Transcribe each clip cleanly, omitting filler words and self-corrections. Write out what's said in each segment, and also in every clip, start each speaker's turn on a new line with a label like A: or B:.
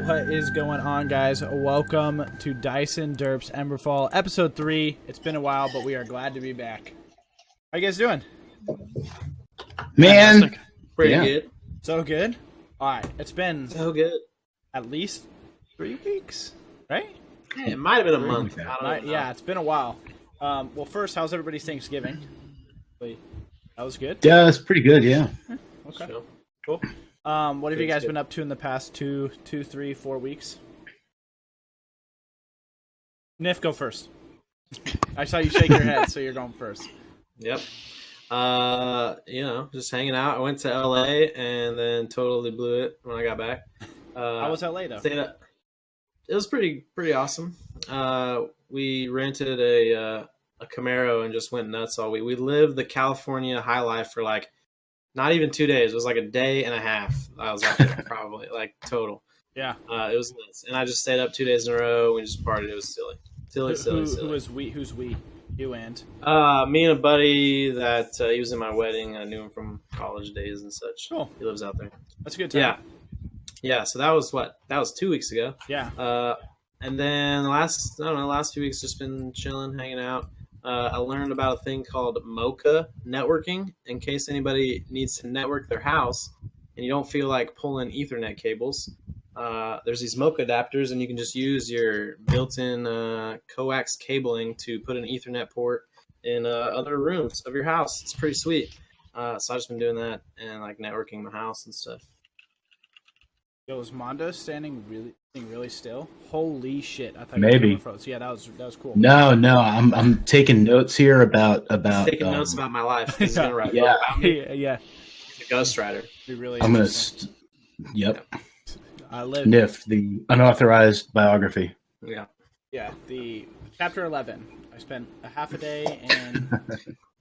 A: What is going on, guys? Welcome to DiceNDerps Emberfall, episode 3. It's been a while, but we are glad to be back. How you guys doing?
B: Man,
C: pretty good.
A: So good? Alright, it's been
C: So good.
A: at least 3 weeks, right?
C: Hey, it might have been a month. I don't know.
A: Yeah, it's been a while. Well, first, how's everybody's Thanksgiving? Wait, that was good?
B: yeah, it's pretty good, yeah.
A: Okay,
C: So,
A: cool. What have you guys
C: Good.
A: been up to in the past 2, 3, 4 weeks? Nif, go first. I saw you shake your head, so you're going first.
C: yep. Just hanging out. I went to LA and then totally blew it when I got back.
A: How was LA, though?
C: Stayed up. It was pretty awesome. We rented a Camaro and just went nuts all week. We lived the California high life for like not even 2 days. It was like a day and a half. I was out there probably like total.
A: Yeah.
C: It was nuts, and I just stayed up 2 days in a row. We just partied. It was silly.
A: Who was we? Who's we? You and?
C: Me and a buddy that he was in my wedding. I knew him from college days and such.
A: Cool.
C: He lives out there.
A: That's a good time.
C: Yeah. So that was 2 weeks ago.
A: Yeah.
C: And then the last few weeks just been chilling, hanging out. I learned about a thing called Mocha networking. In case anybody needs to network their house and you don't feel like pulling Ethernet cables, there's these Mocha adapters, and you can just use your built-in coax cabling to put an Ethernet port in other rooms of your house. It's pretty sweet. So I've just been doing that and like networking my house and stuff.
A: Yo, is Mondo standing really still? Holy shit! I thought
B: Maybe.
A: You were froze. Yeah, that was cool.
B: No, I'm taking notes here about
C: Taking notes about my life. He's gonna write
B: Yeah.
C: about me.
A: yeah.
C: He's a ghostwriter.
A: Be really.
B: I'm gonna
A: interesting. I live.
B: NIF, the unauthorized biography.
C: Yeah.
A: Yeah, the chapter 11. I spent a half a day in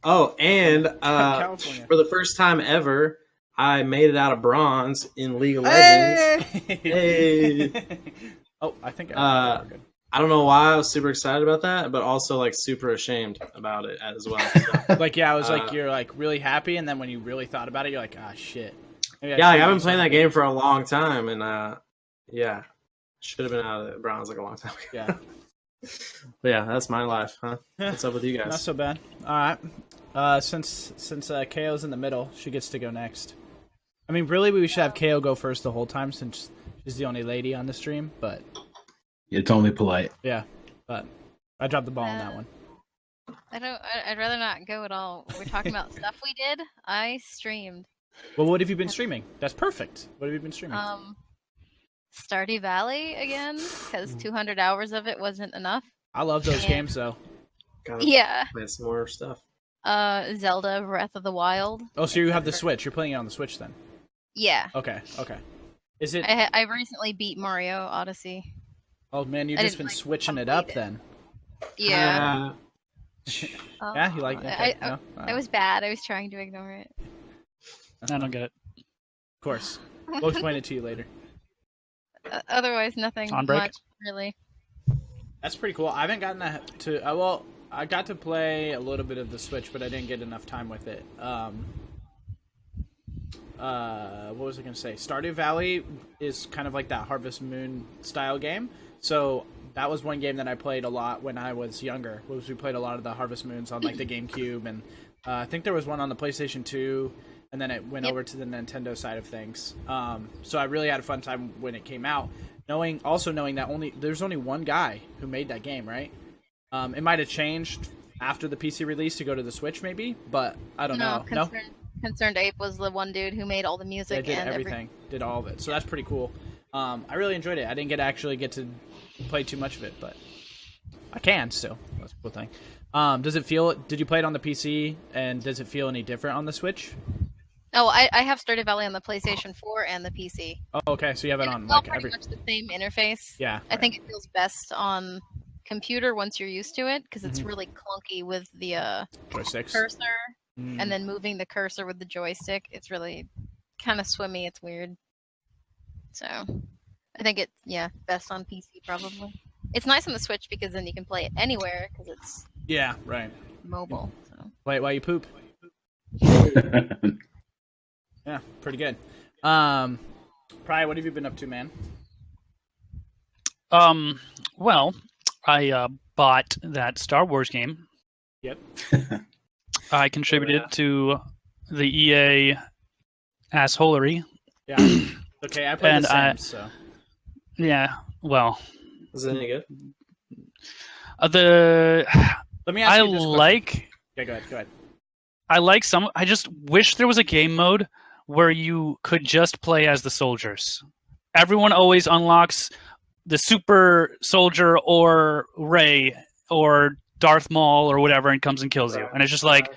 C: Oh, and
A: California.
C: for the first time ever, I made it out of bronze in League of Legends. Hey!
A: Oh, I think we're good.
C: I don't know why I was super excited about that, but also like super ashamed about it as well. So,
A: Like, yeah, I was like, you're like really happy, and then when you really thought about it, you're like, ah, shit. Maybe I
C: yeah, like,
A: should've
C: I've been
A: used
C: playing
A: that.
C: that game for a long time, and should have been out of the bronze like a long time ago.
A: Yeah.
C: But yeah, that's my life, huh? What's up with you
A: Not
C: guys?
A: so bad. All right. Since KO's in the middle, she gets to go next. I mean, really, we should have KO go first the whole time since she's the only lady on the stream. But
B: It's only polite.
A: yeah, but I dropped the ball on that one.
D: I'd rather not go at all. We're talking about stuff we did. I streamed.
A: Well, what have you been streaming? That's perfect. What have you been streaming?
D: Stardew Valley again, because 200 hours of it wasn't enough.
A: I love those
D: yeah.
A: games though.
C: Gotta
D: Yeah.
C: play some more stuff.
D: Zelda Breath of the Wild.
A: Oh, so you have the Switch. You're playing it on the Switch then.
D: Yeah.
A: Okay. Is it?
D: I recently beat Mario Odyssey.
A: Oh man, you've
D: I
A: just
D: didn't,
A: been
D: like,
A: switching it up
D: complete it.
A: then.
D: Yeah.
A: Yeah, you like? Okay. No?
D: It was bad. I was trying to ignore it.
E: I don't get it.
A: Of course. We'll explain it to you later.
D: Otherwise, nothing
E: On break?
D: much, really.
A: That's pretty cool. I haven't gotten to well, I got to play a little bit of the Switch, but I didn't get enough time with it. What was I gonna say? Stardew Valley is kind of like that Harvest Moon style game. So that was one game that I played a lot when I was younger. We played a lot of the Harvest Moons on like the GameCube, and I think there was one on the PlayStation 2, and then it went over to the Nintendo side of things. So I really had a fun time when it came out. Knowing that there's only one guy who made that game, right? It might have changed after the PC release to go to the Switch, maybe, but I don't know.
D: Concerned Ape was the one dude who made all the music.
A: They did
D: and
A: everything, did all of it. So that's pretty cool. I really enjoyed it. I didn't actually get to play too much of it, but I can still. That's a cool thing. Did you play it on the PC, and does it feel any different on the Switch?
D: Oh, I have Stardew Valley on the PlayStation 4 and the PC.
A: Oh, okay. So you have it on
D: It's all
A: like
D: pretty much the same interface.
A: Yeah.
D: I think it feels best on computer once you're used to it, because it's
A: Mm-hmm.
D: really clunky with the
A: joysticks.
D: cursor,
A: Mm.
D: and then moving the cursor with the joystick. It's really kind of swimmy. It's weird. So I think it's best on PC probably. It's nice on the Switch because then you can play it anywhere because it's
A: Yeah, right.
D: mobile. So.
A: Wait, while you poop. Yeah, pretty good. Pry, what have you been up to, man?
E: Well, I bought that Star Wars game.
A: Yep.
E: I contributed to the EA assholery.
A: Yeah. Okay, I played
E: And
A: The Sims, so.
E: Yeah. Well,
C: Is it any good?
E: the
A: Let me ask
E: I
A: you this question.
E: like.
A: Yeah, go ahead.
E: I like some. I just wish there was a game mode where you could just play as the soldiers. Everyone always unlocks the super soldier or Rey or Darth Maul or whatever and comes and kills you. And it's just like,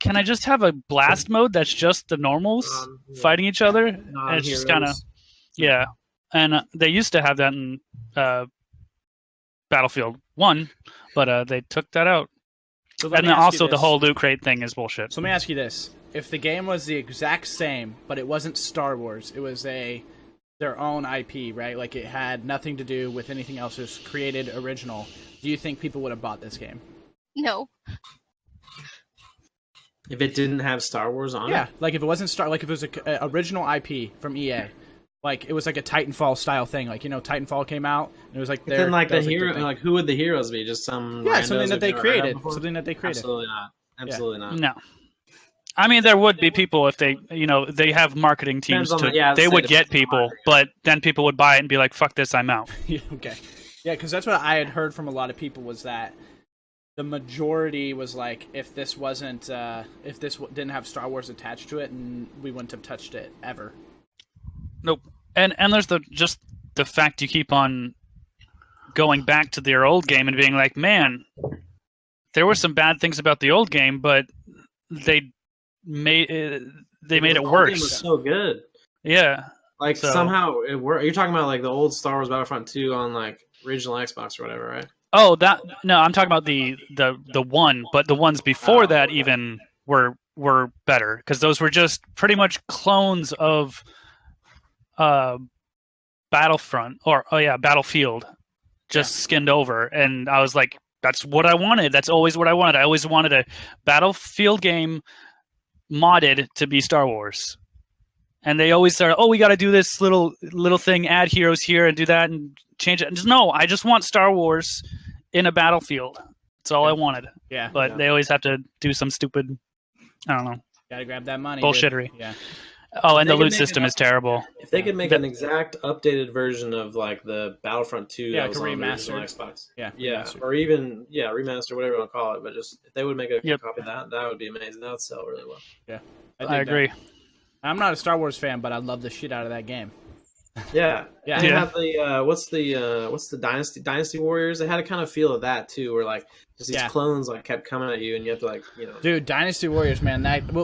E: can I just have a blast mode that's just the normals fighting each other? And it's just kind of, yeah. And they used to have that in Battlefield 1, but they took that out.
A: So let
E: And
A: me
E: then
A: ask you
E: also the
A: this.
E: whole loot crate thing is bullshit.
A: So let me ask you this. If the game was the exact same, but it wasn't Star Wars, it was their own IP, right? Like it had nothing to do with anything else, it was created original. Do you think people would have bought this game?
D: No.
C: If it didn't have Star Wars on
A: Yeah,
C: it?
A: like if it wasn't like if it was a original IP from EA, like it was like a Titanfall style thing. Like Titanfall came out and it was like
C: Then like
A: that
C: the
A: was,
C: hero,
A: the thing.
C: like who would the heroes be? Just some
A: Yeah,
C: randos
A: something that
C: we've
A: they
C: never heard of
A: created.
C: before?
A: Something that they created.
C: Absolutely not. Absolutely not.
E: No. I mean, there would be people if they, they have marketing teams
C: Depends on
E: to,
C: the- yeah,
E: they
C: I'd
E: would
C: say
E: get
C: depends on the
E: people,
C: marketing.
E: but then people would buy it and be like, fuck this, I'm out.
A: Yeah, okay. Yeah, because that's what I had heard from a lot of people was that the majority was like, if this wasn't, if this didn't have Star Wars attached to it, and we wouldn't have touched it ever.
E: Nope. And there's just the fact you keep on going back to their old game and being like, man, there were some bad things about the old game, but they made it
C: The old game was
E: worse.
C: so good.
E: Yeah.
C: Like
E: So-
C: somehow it worked. You're talking about like the old Star Wars Battlefront 2 on like original Xbox or whatever, right?
E: Oh, no, I'm talking about the one, but the ones before that
C: okay.
E: even were better because those were just pretty much clones of Battlefront Battlefield, just skinned over, and I was like, that's what I wanted. That's always what I wanted. I always wanted a Battlefield game modded to be Star Wars. And they always start, we got to do this little thing, add heroes here and do that and change it. And just, no, I just want Star Wars in a Battlefield. That's all I wanted.
A: Yeah.
E: But they always have to do some stupid, I don't know,
A: Gotta grab that money.
E: bullshittery.
A: Dude. Yeah.
E: Oh, and
C: They
E: the
C: could
E: loot
C: make
E: system
C: it-
E: is terrible.
C: If they could make
E: That-
C: an exact updated version of like the Battlefront 2
A: Yeah,
C: that was
A: like a
C: on the original
A: remastered.
C: Xbox.
A: Yeah.
C: Yeah,
A: remastered.
C: or even remaster, whatever you want to call it. But just if they would make a
E: Yep.
C: copy of that would be amazing. That would sell really well.
A: dig
E: I
A: that.
E: agree.
A: I'm not a Star Wars fan, but I love the shit out of that game.
C: Yeah,
A: Yeah.
C: They
E: Yeah.
C: have the what's the Dynasty Warriors? They had a kind of feel of that too, where like just these
A: Yeah.
C: clones like kept coming at you, and you have to like
A: Dude, Dynasty Warriors, man,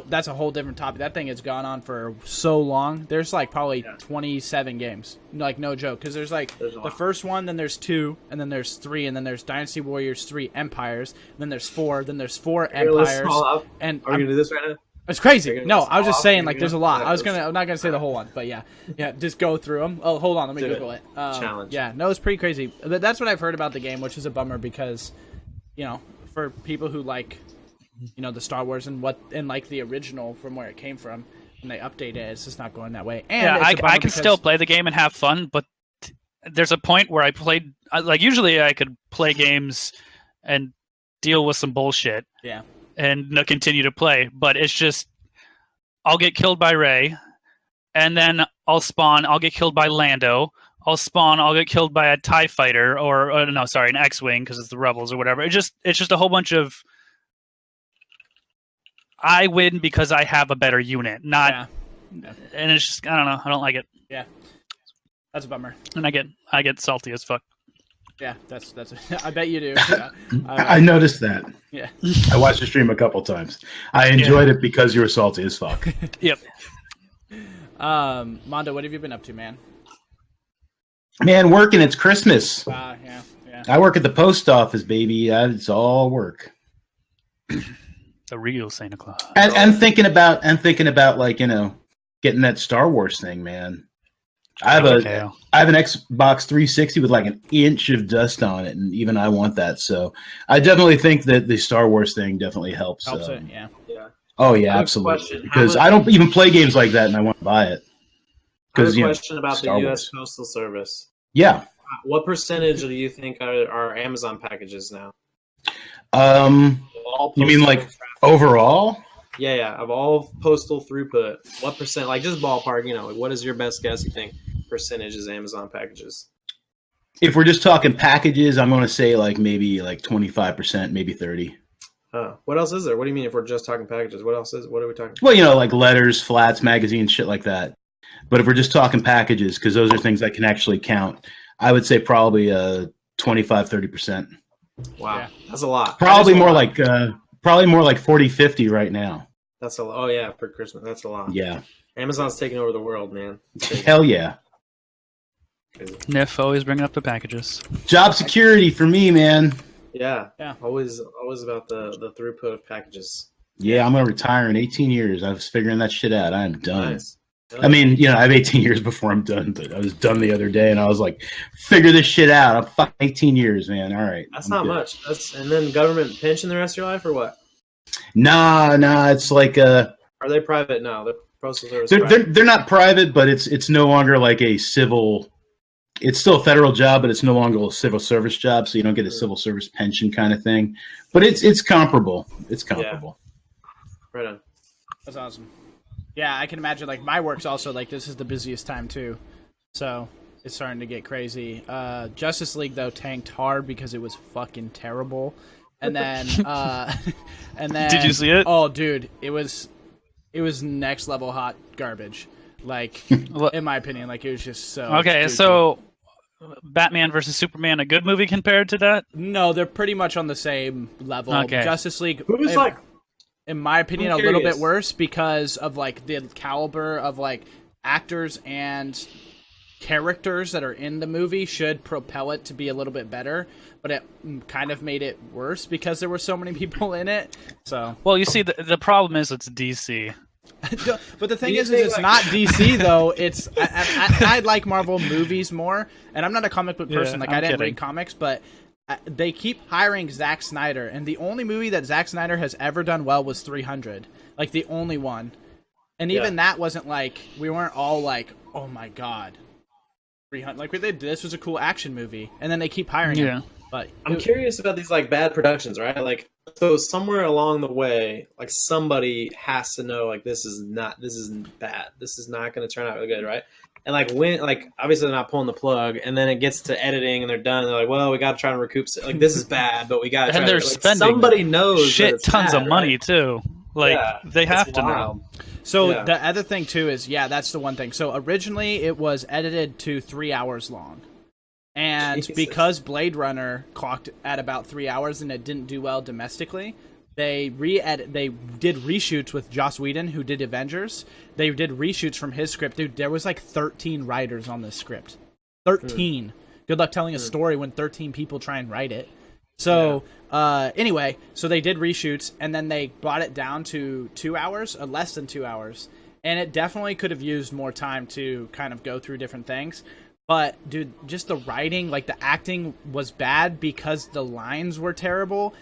A: that's a whole different topic. That thing has gone on for so long. There's like probably 27 games. Like, no joke. Because there's like
C: There's a
A: the
C: lot.
A: first one, then there's 2, and then there's 3, and then there's Dynasty Warriors 3 Empires, and then there's 4, then there's 4
C: Here, let's
A: Empires.
C: all up.
A: And
C: Are we gonna do this right now?
A: it's crazy.
C: You're gonna
A: No,
C: list
A: I was
C: all
A: just
C: off?
A: saying,
C: You're
A: like, there's a
C: gonna-
A: lot.
C: yeah,
A: I'm not gonna say the whole one, but yeah, just go through them. Oh, hold on, let me
C: Do it.
A: Google it.
C: Challenge.
A: Yeah, no, it's pretty crazy. But that's what I've heard about the game, which is a bummer because, for people who like, the Star Wars and like the original from where it came from, and they update it, it's just not going that way. And
E: Yeah,
A: it's a bummer
E: I can
A: because-
E: still play the game and have fun, but there's a point where I played, like, usually I could play games and deal with some bullshit.
A: Yeah.
E: And continue to play, but it's just I'll get killed by Rey, and then I'll spawn. I'll get killed by Lando. I'll spawn. I'll get killed by a TIE fighter, or an X-wing because it's the Rebels or whatever. It's just a whole bunch of I win because I have a better unit, not.
A: Yeah.
E: And it's just I don't know. I don't like it,
A: That's a bummer.
E: and I get salty as fuck.
A: Yeah, that's. I bet you do. Yeah.
B: I noticed that.
A: Yeah.
B: I watched the stream a couple times. I enjoyed it because you were salty as fuck.
E: Yep.
A: Mondo, what have you been up to, man?
B: Man, working. It's Christmas.
A: Yeah.
B: I work at the post office, baby. It's all work.
E: The real Santa Claus.
B: And thinking about like getting that Star Wars thing, man. I have an Xbox 360 with like an inch of dust on it, and even I want that. So I definitely think that the Star Wars thing definitely helps.
A: Helps it, yeah.
B: Oh yeah,
C: I have a
B: absolutely.
C: question.
B: Because
C: How
B: I don't even play games like that, and I want to buy it.
C: I have
B: Because
C: a question about the
B: Star
C: U.S.
B: Wars.
C: Postal Service.
B: Yeah.
C: What percentage do you think are Amazon packages now?
B: You mean like overall?
C: Yeah, of all postal throughput, what percent? Like just ballpark, like what is your best guess? You think percentage is Amazon packages?
B: If we're just talking packages, I'm going to say like maybe like 25%, maybe 30.
C: What else is there? What do you mean if we're just talking packages? What else is? What are we talking?
B: Well, like letters, flats, magazines, shit like that. But if we're just talking packages, because those are things I can actually count, I would say probably 25-30%.
C: Wow, yeah. That's a lot.
B: Probably more like 40-50 right now.
C: That's a lot. Oh yeah, for Christmas, that's a lot.
B: Yeah,
C: Amazon's taking over the world, man.
B: Hell yeah.
E: Niff always bringing up the packages.
B: Job security for me, man.
C: Yeah. Always about the throughput of packages.
B: Yeah, I'm gonna retire in 18 years. I was figuring that shit out. I am done.
C: Nice.
B: I mean, I have 18 years before I'm done, but I was done the other day, and I was like, figure this shit out. I'm fucking 18 years, man. All right.
C: That's not much. And then government pension the rest of your life, or what?
B: Nah. It's like
C: Are they private now? The postal service.
B: They're not private, but it's no longer like a civil. It's still a federal job, but it's no longer a civil service job, so you don't get a civil service pension kind of thing. But it's comparable. It's comparable.
C: Yeah. Right on.
A: That's awesome. Yeah, I can imagine, like, my work's also, like, this is the busiest time, too. So, it's starting to get crazy. Justice League, though, tanked hard because it was fucking terrible. And then, Did
E: you see it?
A: Oh, dude, it was next level hot garbage. Like, in my opinion, like, it was just so...
E: Okay,
A: stupid.
E: so Batman versus Superman, a good movie compared to that?
A: No, they're pretty much on the same level.
E: Okay.
A: Justice League...
C: Who was like...
A: In my opinion, a little bit worse because of like the caliber of like actors and characters that are in the movie should propel it to be a little bit better, but it kind of made it worse because there were so many people in it. So,
E: well, you see, the problem is it's DC.
A: But the thing is it's not DC though. It's I like Marvel movies more, and I'm not a comic book person. I didn't read comics, but. They keep hiring Zack Snyder, and the only movie that Zack Snyder has ever done well was 300. Like, the only one. And even that wasn't like, we weren't all like, oh my god. 300. Like, this was a cool action movie. And then they keep hiring him. But
C: I'm curious about these, like, bad productions, right? Like, so somewhere along the way, like, somebody has to know, like, this is bad. This is not going to turn out really good, right? And obviously they're not pulling the plug, and then it gets to editing, and they're done. And they're like, well, we got to try and recoup. Like, this is bad, but we got to try.
E: And they're spending
C: somebody knows
E: shit tons
C: bad,
E: of money
C: right?
E: too. Like they have to know.
A: So the other thing too is that's the one thing. So originally it was edited to 3 hours long, and because Blade Runner clocked at about 3 hours and it didn't do well domestically. They did reshoots with Joss Whedon, who did Avengers. They did reshoots from his script. Dude, there was like 13 writers on this script. 13. Good luck telling a story when 13 people try and write it. So, anyway, so they did reshoots, and then they brought it down to 2 hours, or less than 2 hours. And it definitely could have used more time to kind of go through different things. But, dude, just the writing, like the acting was bad because the lines were terrible.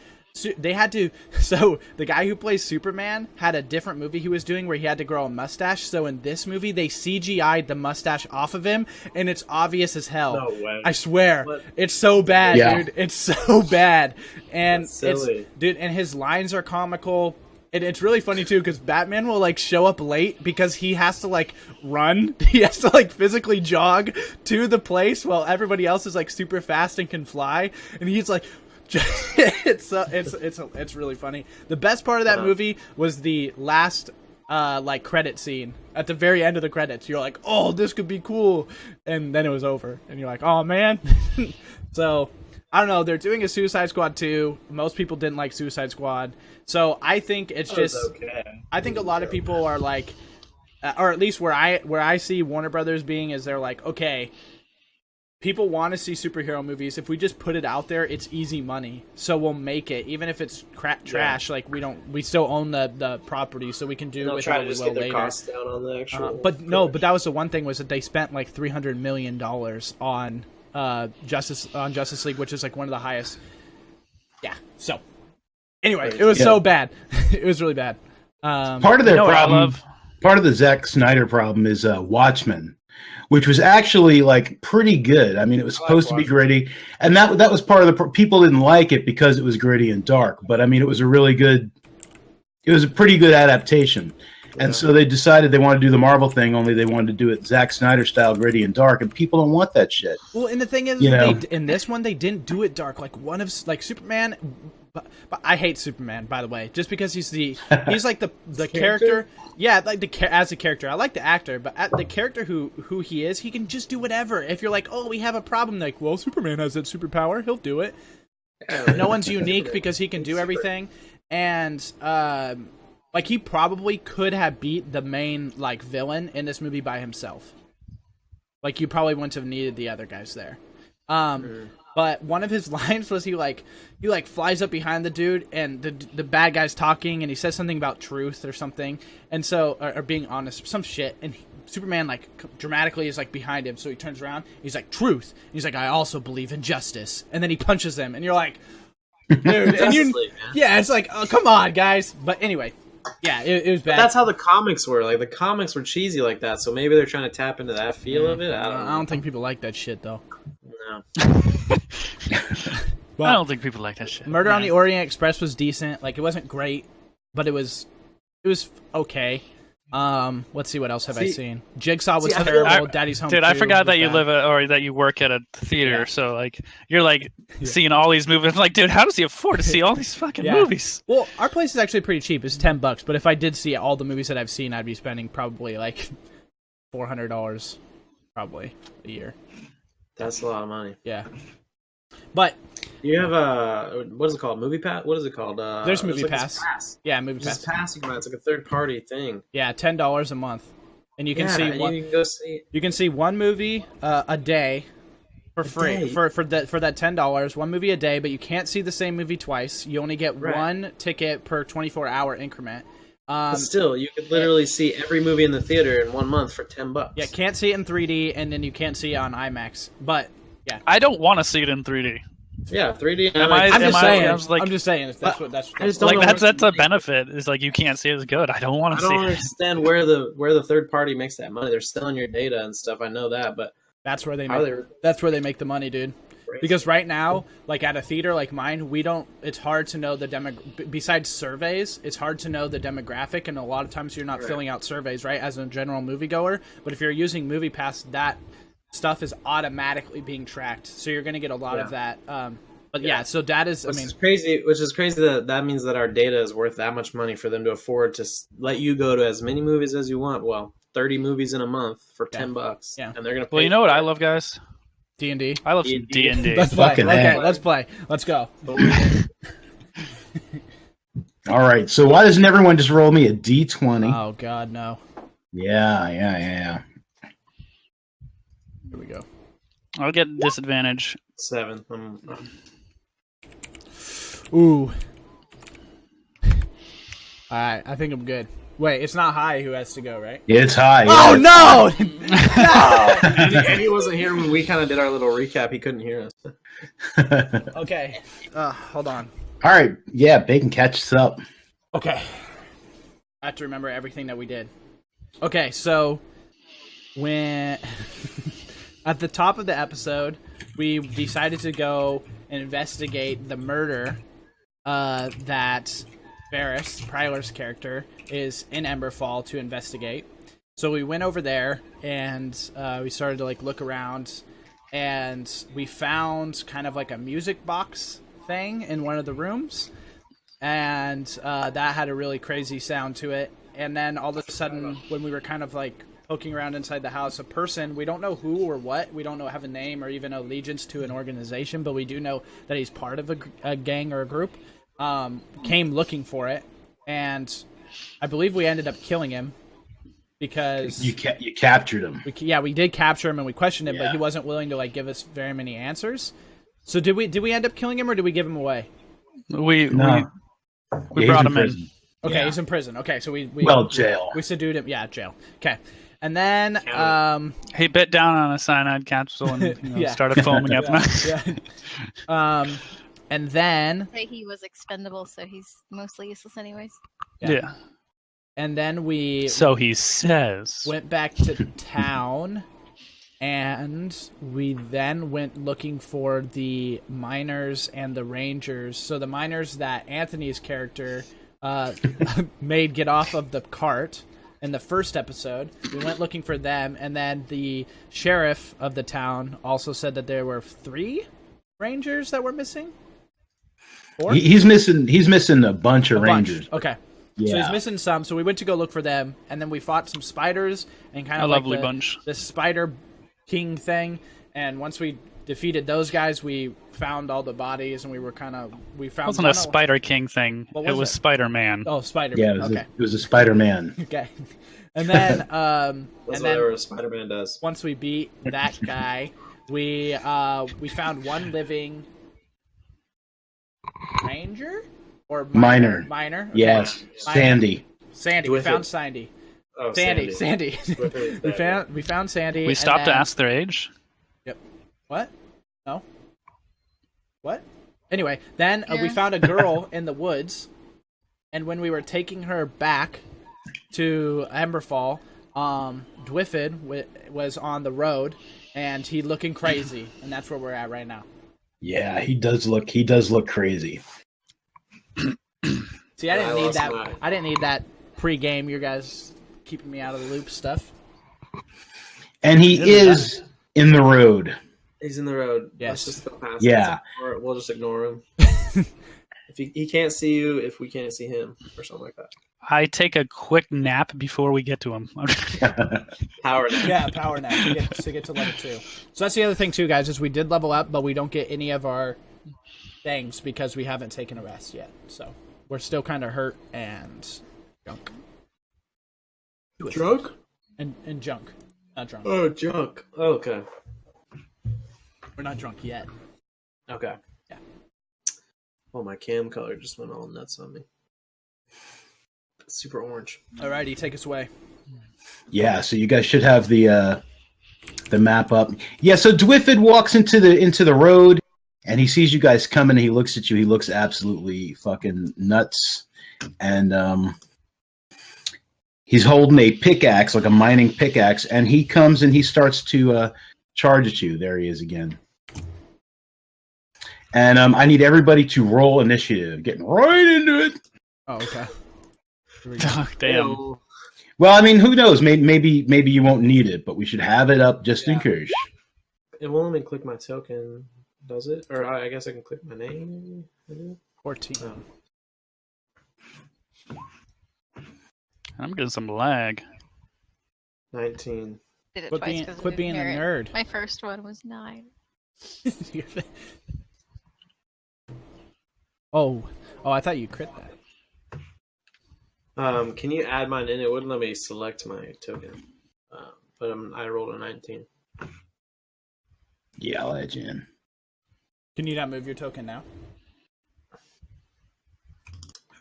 A: They had to. So the guy who plays Superman had a different movie he was doing where he had to grow a mustache. So in this movie, they CGI'd the mustache off of him, and it's obvious as hell.
C: No way.
A: I swear, it's so bad, dude. It's so bad, and and his lines are comical. And it's really funny too because Batman will like show up late because he has to like run. He has to like physically jog to the place while everybody else is like super fast and can fly, and he's like. It's really funny. The best part of that movie was the last like credit scene at the very end of the credits. You're like, oh, this could be cool, and then it was over, and you're like, oh man. So I don't know. They're doing a Suicide Squad 2. Most people didn't like Suicide Squad, so I think it's just.
C: Okay.
A: I think a lot of people are like, or at least where I see Warner Brothers being is they're like, okay. People want to see superhero movies. If we just put it out there, it's easy money. So we'll make it, even if it's trash. Like we still own the property, so we can do with
C: try
A: what
C: to
A: we
C: just
A: will
C: get their
A: later.
C: costs down on the actual.
A: But that was the one thing was that they spent like $300 million on Justice League, which is like one of the highest. Yeah. So anyway, it was so bad. It was really bad.
B: Part of their problem. Part of the Zack Snyder problem is Watchmen. which was actually like pretty good. I mean, it was supposed to be gritty, and that was part of the people didn't like it because it was gritty and dark. But I mean, it was a pretty good adaptation. And so they decided they wanted to do the Marvel thing, only they wanted to do it Zack Snyder style, gritty and dark, and people don't want that shit.
A: Well, and the thing is, in this one, they didn't do it dark. Like one of Superman, but I hate Superman, by the way, just because he's like the character. Yeah, like as a character, I like the actor, but the character who he is, he can just do whatever. If you're like, oh, we have a problem, like, well, Superman has that superpower, he'll do it. No one's unique because he can do everything, and like, he probably could have beat the main, like, villain in this movie by himself. Like, you probably wouldn't have needed the other guys there. But one of his lines was he flies up behind the dude, and the bad guy's talking, and he says something about truth or something, and so, or being honest, or some shit, and Superman, like, dramatically is, like, behind him, so he turns around, he's like, truth. And he's like, I also believe in justice. And then he punches him, and you're like, dude, and yeah, it's like, oh, come on, guys. But anyway. Yeah, it was bad.
C: But that's how the comics were. Like, the comics were cheesy like that, so maybe they're trying to tap into that feel of it. I don't
A: think people like that shit, though.
C: No.
E: I don't think people like that shit.
A: Murder on the Orient Express was decent. Like, it wasn't great, but it was okay. Let's see, what else have I seen? Jigsaw was terrible. Daddy's Home.
E: Dude, I forgot that you live or that you work at a theater. So like, you're like seeing all these movies. I'm like, dude, how does he afford to see all these fucking movies?
A: Well, our place is actually pretty cheap. It's $10, but if I did see all the movies that I've seen, I'd be spending probably like $400 probably a year.
C: That's a lot of money.
A: Yeah, but
C: you have a what is it called? Movie Pass? What is it called?
A: There's Movie Pass. Yeah, Movie Pass.
C: It's like a third party thing.
A: Yeah, $10 a month, and you can see one.
C: You can go see.
A: You can see one movie a day for free for that $10. One movie a day, but you can't see the same movie twice. You only get one ticket per 24-hour increment.
C: But still, you could literally see every movie in the theater in 1 month for $10.
A: Yeah, can't see it in 3D, and then you can't see it on IMAX. But yeah,
E: I don't want to see it in 3D.
C: Yeah, 3D.
A: I'm just saying.
E: That's a benefit. Is like you can't see it as good. I don't want to see it.
C: I don't understand where the third party makes that money. They're selling your data and stuff. I know that, but
A: that's where they make the money, dude. Because right now, like at a theater like mine, it's hard to know besides surveys, it's hard to know the demographic, and a lot of times you're not filling out surveys, right, as a general moviegoer. But if you're using Movie Pass, that stuff is automatically being tracked, so you're going to get a lot of that. So that is, which is crazy
C: that means that our data is worth that much money for them to afford to let you go to as many movies as you want. Well, 30 movies in a month for $10.
A: Yeah.
C: And they're going to pay.
E: Well, you know what I love, guys?
A: D&D.
E: I love D&D.
A: Let's play. Okay, let's play. Let's go.
B: All right. So why doesn't everyone just roll me a D20?
A: Oh God, no.
B: Yeah.
A: Here we go.
E: I'll get disadvantage.
C: 7.
A: Ooh. All right, I think I'm good. Wait, it's not High who has to go, right?
B: Yeah, it's High.
A: Oh, no!
C: No! And he wasn't here when we kind of did our little recap. He couldn't hear us.
A: Okay. Hold on.
B: All right. Yeah, Bacon catches up.
A: Okay. I have to remember everything that we did. Okay, so when at the top of the episode, we decided to go and investigate the murder that Varys, Prylor's character, is in Emberfall to investigate. So we went over there, and we started to look around, and we found kind of like a music box thing in one of the rooms, and that had a really crazy sound to it. And then all of a sudden, when we were kind of poking around inside the house, a person, we don't know who or what, we don't know have a name or even allegiance to an organization, but we do know that he's part of a gang or a group, came looking for it, and I believe we ended up killing him because
B: you captured him.
A: We did capture him, and we questioned him, but he wasn't willing to give us very many answers. So did we end up killing him, or did we give him away?
E: We brought him in.
A: Okay, he's in prison. Okay, so we
B: jail.
A: We subdued him. Yeah, jail. Okay, and then
E: he bit down on a cyanide capsule and started foaming up.
A: And then
D: he was expendable, so he's mostly useless anyways.
E: Yeah.
A: And then we
E: so he says
A: went back to town, and we then went looking for the miners and the rangers. So the miners that Anthony's character made get off of the cart in the first episode. We went looking for them, and then the sheriff of the town also said that there were 3 rangers that were missing. 4?
B: He's missing a bunch of rangers.
A: Okay.
B: Yeah.
A: So he's missing some, so we went to go look for them, and then we fought some spiders and kind of
E: A lovely bunch.
A: The spider king thing, and once we defeated those guys, we found all the bodies, and we found
E: It wasn't a Spider King thing.
A: What
E: It
A: was
E: was
A: it?
E: Spider-Man.
A: Oh, Spider-Man.
B: Yeah,
A: Okay.
B: it was a Spider-Man.
A: Okay. And then
C: That's whatever Spider-Man does.
A: once we beat that guy, we found one living ranger or
B: Miner.
A: Miner. Okay.
B: Yes,
A: Miner.
B: Sandy.
A: We found Sandy.
C: Oh,
A: Sandy.
C: With
A: we found Sandy.
E: We
A: and
E: stopped to
A: then-
E: ask their age.
A: Yep. What? No. What? Anyway, then we
D: Yeah.
A: found a girl in the woods, and when we were taking her back to Emberfall, Dwiffid was on the road, and he looking crazy, and that's where we're at right now.
B: Yeah, he does look crazy.
A: See, I didn't need
C: lost
A: that.
C: mine.
A: I didn't need that pre-game. You guys keeping me out of the loop stuff.
B: And he is in the road.
C: He's in the road.
A: Yes.
C: Let's just go past
B: Yeah.
C: him. Or we'll just ignore him. If he can't see you, if we can't see him, or something like that.
E: I take a quick nap before we get to him.
C: Power nap.
A: Yeah, power nap to get to level 2. So that's the other thing too, guys, is we did level up, but we don't get any of our things because we haven't taken a rest yet. So we're still kind of hurt and junk.
C: Drunk?
A: And junk, not drunk.
C: Oh, junk. Oh, okay.
A: We're not drunk yet.
C: Okay.
A: Yeah.
C: Oh, my cam color just went all nuts on me. Super orange.
A: Alrighty, take us away.
B: Yeah, so you guys should have the map up. Yeah, so Dwiffid walks into the road, and he sees you guys coming, and he looks at you. He looks absolutely fucking nuts, and he's holding a pickaxe, like a mining pickaxe, and he comes and he starts to charge at you. There he is again. And I need everybody to roll initiative. Getting right into it.
A: Oh, okay. Here we go.
E: Oh, damn.
C: Ew.
B: Well, I mean, who knows? Maybe you won't need it, but we should have it up just in case.
C: It won't let me click my token, does it? Or I guess I can click my name.
A: 14.
C: Oh,
E: I'm getting some lag.
C: 19.
D: Did it
A: Quit
D: twice
A: being,
D: 'cause I
A: quit being a
D: didn't hear
A: nerd.
D: it. My first one was 9.
A: Oh, I thought you crit that.
C: Can you add mine in? It wouldn't let me select my token. But I rolled a 19.
B: Yeah, I'll add you in.
A: Can you not move your token now?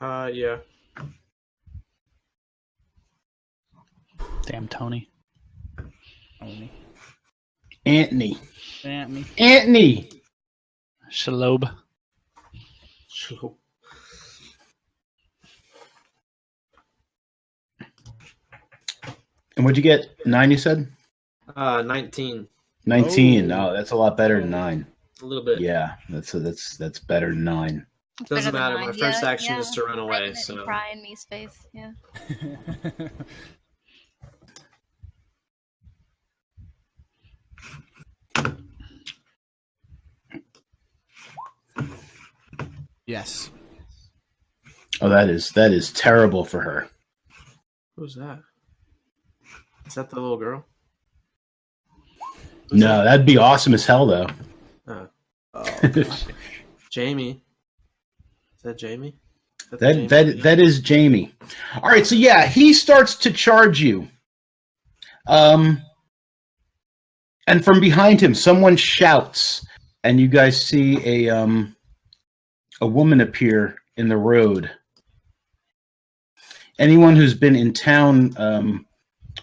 C: Yeah.
E: Damn, Tony.
A: Only.
B: Anthony.
E: Shalob.
B: And what'd you get? 9, you said?
C: 19.
B: 19.
A: Oh.
B: Oh, that's a lot better than 9.
C: A little bit.
B: Yeah, that's better than 9.
D: It's
C: Doesn't
D: better than
C: matter. My
D: 9.
C: first
D: Yeah,
C: action
D: yeah.
C: is to run away.
D: Writing it
C: So
D: and cry in me's face. Yeah.
A: Yes.
B: Oh, that is terrible for her.
C: who's that? Is that the little girl?
B: No, that'd be awesome as hell, though.
C: Oh, Jamie. Is that Jamie? Is that the Jamie?
B: That is Jamie. All right, so yeah, he starts to charge you. And from behind him, someone shouts, and you guys see a woman appear in the road. Anyone who's been in town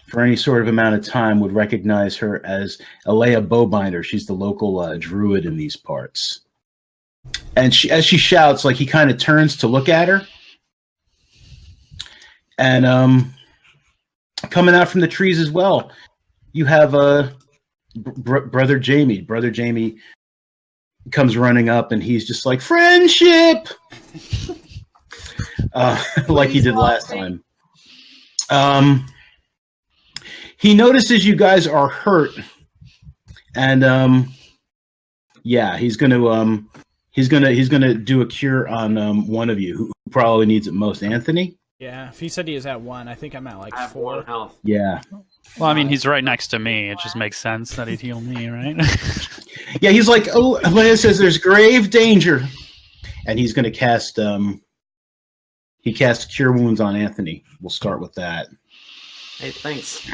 B: for any sort of amount of time would recognize her as Alea Bowbinder. She's the local druid in these parts. And as she shouts, like, he kind of turns to look at her. And coming out from the trees as well, you have Brother Jamie comes running up, and he's just like, friendship, like he did last time. He notices you guys are hurt, and he's gonna do a cure on one of you who probably needs it most. Anthony.
A: Yeah, if he said he is at 1, I think I'm at like
C: I have
A: 4
C: 1 health.
B: Yeah.
E: Well, I mean, he's right next to me. It just makes sense that he'd heal me, right?
B: Yeah, he's like, oh, Leia says there's grave danger, and he's going to cast. He casts Cure Wounds on Anthony. We'll start with that.
C: Hey, thanks,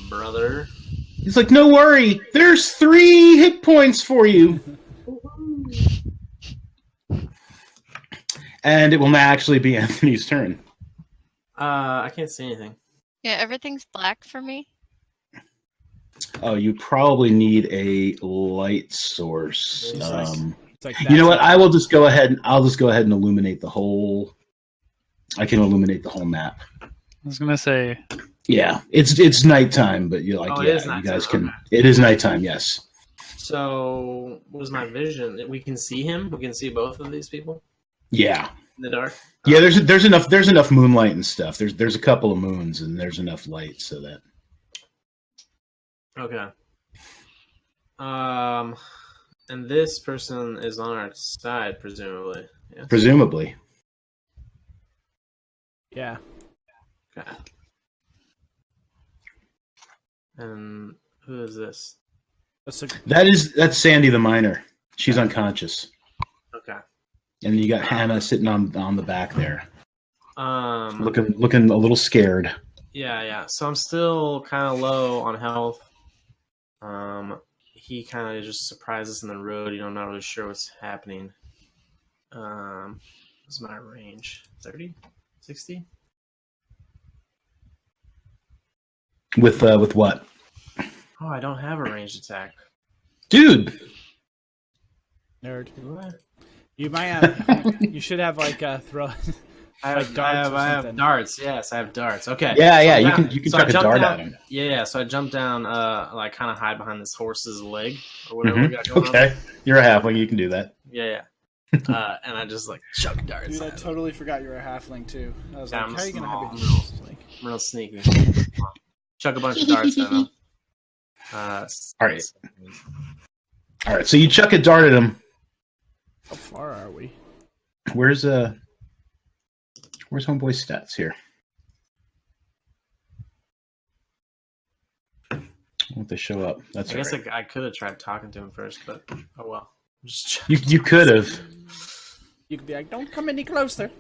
C: brother.
B: He's like, no worry, there's 3 hit points for you, and it will now actually be Anthony's turn.
C: I can't see anything.
D: Yeah, everything's black for me.
B: Oh, you probably need a light source.
A: It's like that.
B: You know what? I'll just go ahead and illuminate the whole. I can illuminate the whole map.
E: I was gonna say.
B: Yeah, it's nighttime, but you're like,
C: Oh,
B: yeah,
C: it is
B: you
C: nighttime.
B: guys can.
C: Okay.
B: It is nighttime, yes.
C: So, what was my vision? We can see him. We can see both of these people
B: Yeah,
C: in the dark.
B: yeah. There's enough moonlight and stuff. There's a couple of moons, and there's enough light so that.
C: Okay. And this person is on our side, presumably. Yes?
B: Presumably.
A: Yeah.
C: Okay. And who is this?
B: That's Sandy the miner. She's unconscious,
C: Okay.
B: and you got Hannah sitting on the back there,
C: Um.
B: looking a little scared.
C: Yeah. So I'm still kind of low on health. He kind of just surprises in the road. I'm not really sure what's happening. What's my range? 30? 60?
B: With what?
C: Oh, I don't have a ranged attack.
B: Dude,
A: Nerd.
C: Do I?
A: You might have. You should have like a throw.
C: I
A: Like
C: have,
A: darts or
C: I have
A: something.
C: darts. Yes, I have darts. Okay.
B: yeah,
C: So
B: you can
C: so I
B: chuck a
C: jumped
B: dart
C: down,
B: at him.
C: Yeah. So I jumped down, like kind of hide behind this horse's leg or whatever we got going on.
B: Okay, you're a halfling. You can do that.
C: Yeah. And I just like chuck darts.
A: Dude, I
C: at him.
A: totally forgot you were a halfling too. I was
C: Yeah,
A: like,
C: I'm
A: how are you gonna have
C: small.
A: your like?
C: I'm real sneaky. Chuck a bunch of darts at him.
B: All right. So you chuck a dart at him.
A: How far are we?
B: Where's homeboy's stats here? Won't they show up? That's
C: I guess
B: all right.
C: I could have tried talking to him first, but oh well. Just
B: You could have.
A: You could be like, don't come any closer.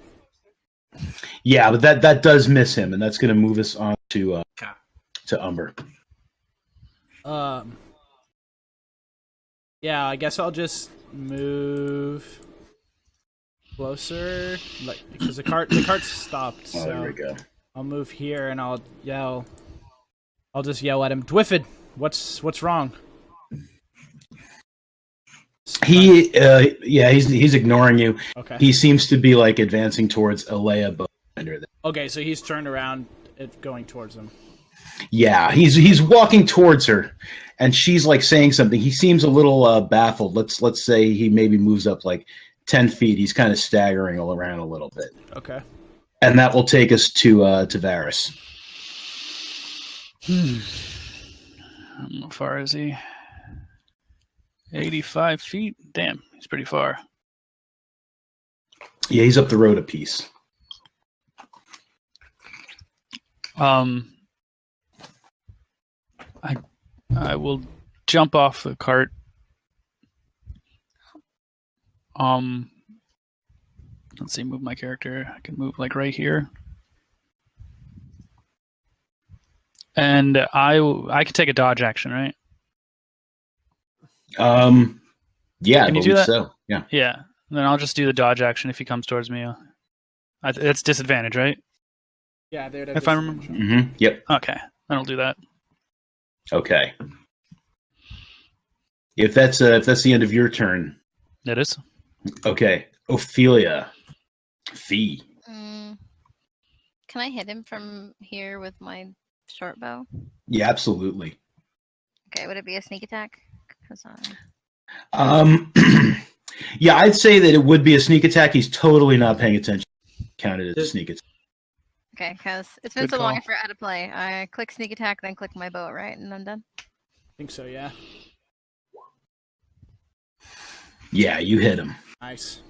B: Yeah, but that does miss him, and that's going to move us on to Umber.
A: Yeah, I guess I'll just move closer, like because the cart's stopped.
B: Oh,
A: So
B: there we go.
A: I'll move here and I'll yell. I'll just yell at him, Dwiffid, what's wrong?
B: He's ignoring you.
A: Okay.
B: He seems to be like advancing towards Alea Bowbender.
A: Okay, so he's turned around, going towards him.
B: Yeah, he's walking towards her, and she's like saying something. He seems a little baffled. Let's say he maybe moves up like 10 feet. He's kind of staggering all around a little bit.
A: Okay.
B: And that will take us to Varys.
E: How far is he? 85 feet? Damn, he's pretty far.
B: Yeah, he's up the road a piece.
E: I will jump off the cart. Let's see, move my character. I can move like right here. And I can take a dodge action, right?
B: Yeah,
E: Can
B: I
E: you do
B: believe
E: that?
B: so. Yeah.
E: Yeah. Then I'll just do the dodge action if he comes towards me. It's disadvantage, right?
A: Yeah, they would have
E: If I remember.
B: Mm-hmm. Yep.
E: Okay, then I'll do that.
B: Okay. If that's the end of your turn,
E: It is.
B: okay. Ophelia, Fee.
D: Can I hit him from here with my short bow?
B: Yeah, absolutely.
D: Okay, would it be a sneak attack? 'Cause,
B: Yeah, I'd say that it would be a sneak attack. He's totally not paying attention. Counted as a sneak attack.
D: okay, because it's been
A: Good
D: so long
A: call.
D: I forgot how to play. I click sneak attack, then click my bow, right? And I'm done.
A: I think so, yeah.
B: Yeah, you hit him.
A: Nice.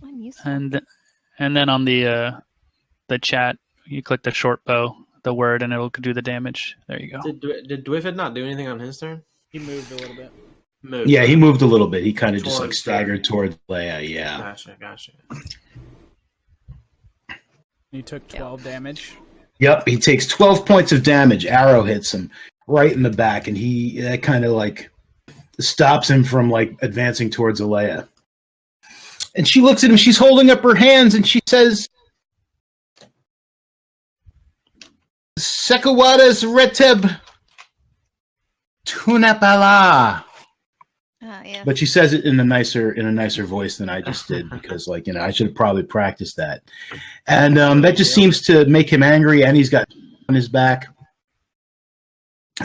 D: I'm used
E: And then on the chat, you click the short bow, the word, and it'll do the damage. There you go.
C: Did Dwifford not do anything on his turn?
A: He moved a little bit.
C: Moved.
B: Yeah, he moved a little bit. He kind of just like
C: Towards
B: staggered towards Leia. Yeah.
C: Gotcha.
A: He took 12 damage.
B: Yep. He takes 12 points of damage. Arrow hits him right in the back, and that kind of like stops him from like advancing towards Leia. And she looks at him. She's holding up her hands, and she says, "Sekawadas reteb tunapala."
D: Yeah.
B: But she says it in a nicer voice than I just did because, like, I should have probably practiced that. And that just seems to make him angry, and he's got on his back.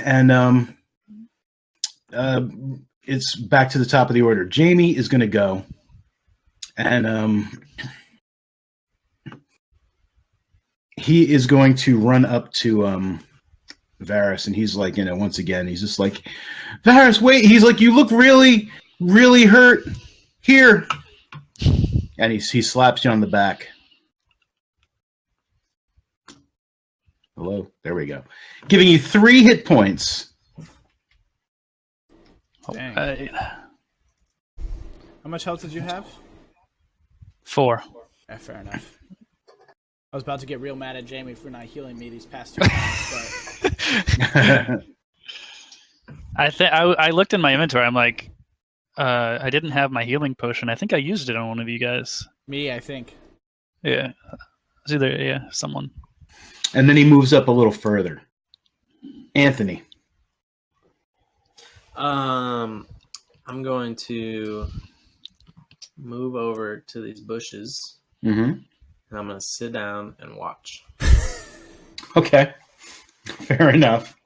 B: And it's back to the top of the order. Jamie is going to go, and he is going to run up to Varys, and he's like, once again, he's just like, Varys, wait. He's like, you look really, really hurt. Here. And he slaps you on the back. Hello. There we go. Giving you 3 hit points.
A: Dang. How much health did you have?
E: 4.
A: Yeah, fair enough. I was about to get real mad at Jamie for not healing me these past 2 times, but
E: I looked in my inventory. I'm like, I didn't have my healing potion. I think I used it on one of you guys.
A: me, I think.
E: Yeah, it's either someone.
B: And then he moves up a little further. Anthony.
C: I'm going to move over to these bushes,
B: Mm-hmm.
C: and I'm going to sit down and watch.
B: Okay. Fair enough.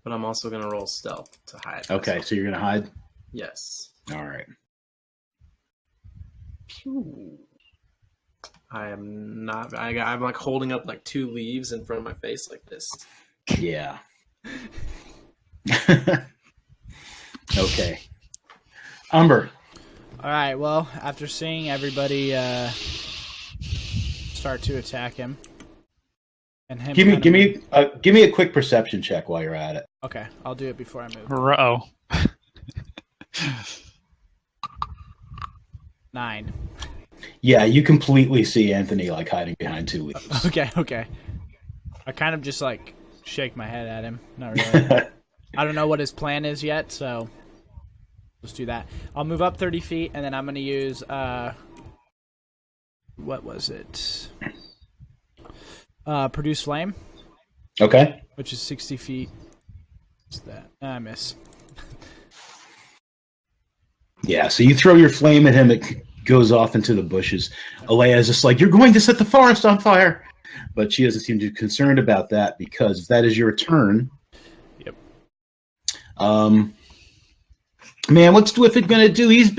C: But I'm also going to roll stealth to hide.
B: Okay, so you're going to hide?
C: Yes.
B: All right.
C: I am not. I'm like holding up like 2 leaves in front of my face like this.
B: Yeah. Okay. Umber.
A: All right. Well, after seeing everybody start to attack him, and him,
B: Give me a quick perception check while you're at it.
A: Okay, I'll do it before I move.
E: Uh-oh.
A: 9.
B: Yeah, you completely see Anthony like hiding behind 2 leaves.
A: Okay. I kind of just like shake my head at him. Not really. I don't know what his plan is yet, so let's do that. I'll move up 30 feet, and then I'm going to use what was it? Produce flame,
B: Okay.
A: which is 60 feet. What's that? I miss.
B: Yeah, so you throw your flame at him, it goes off into the bushes. Alea is just like, you're going to set the forest on fire. But she doesn't seem too concerned about that because if that is your turn.
A: Yep.
B: Man, what's Dwifford going to do? He's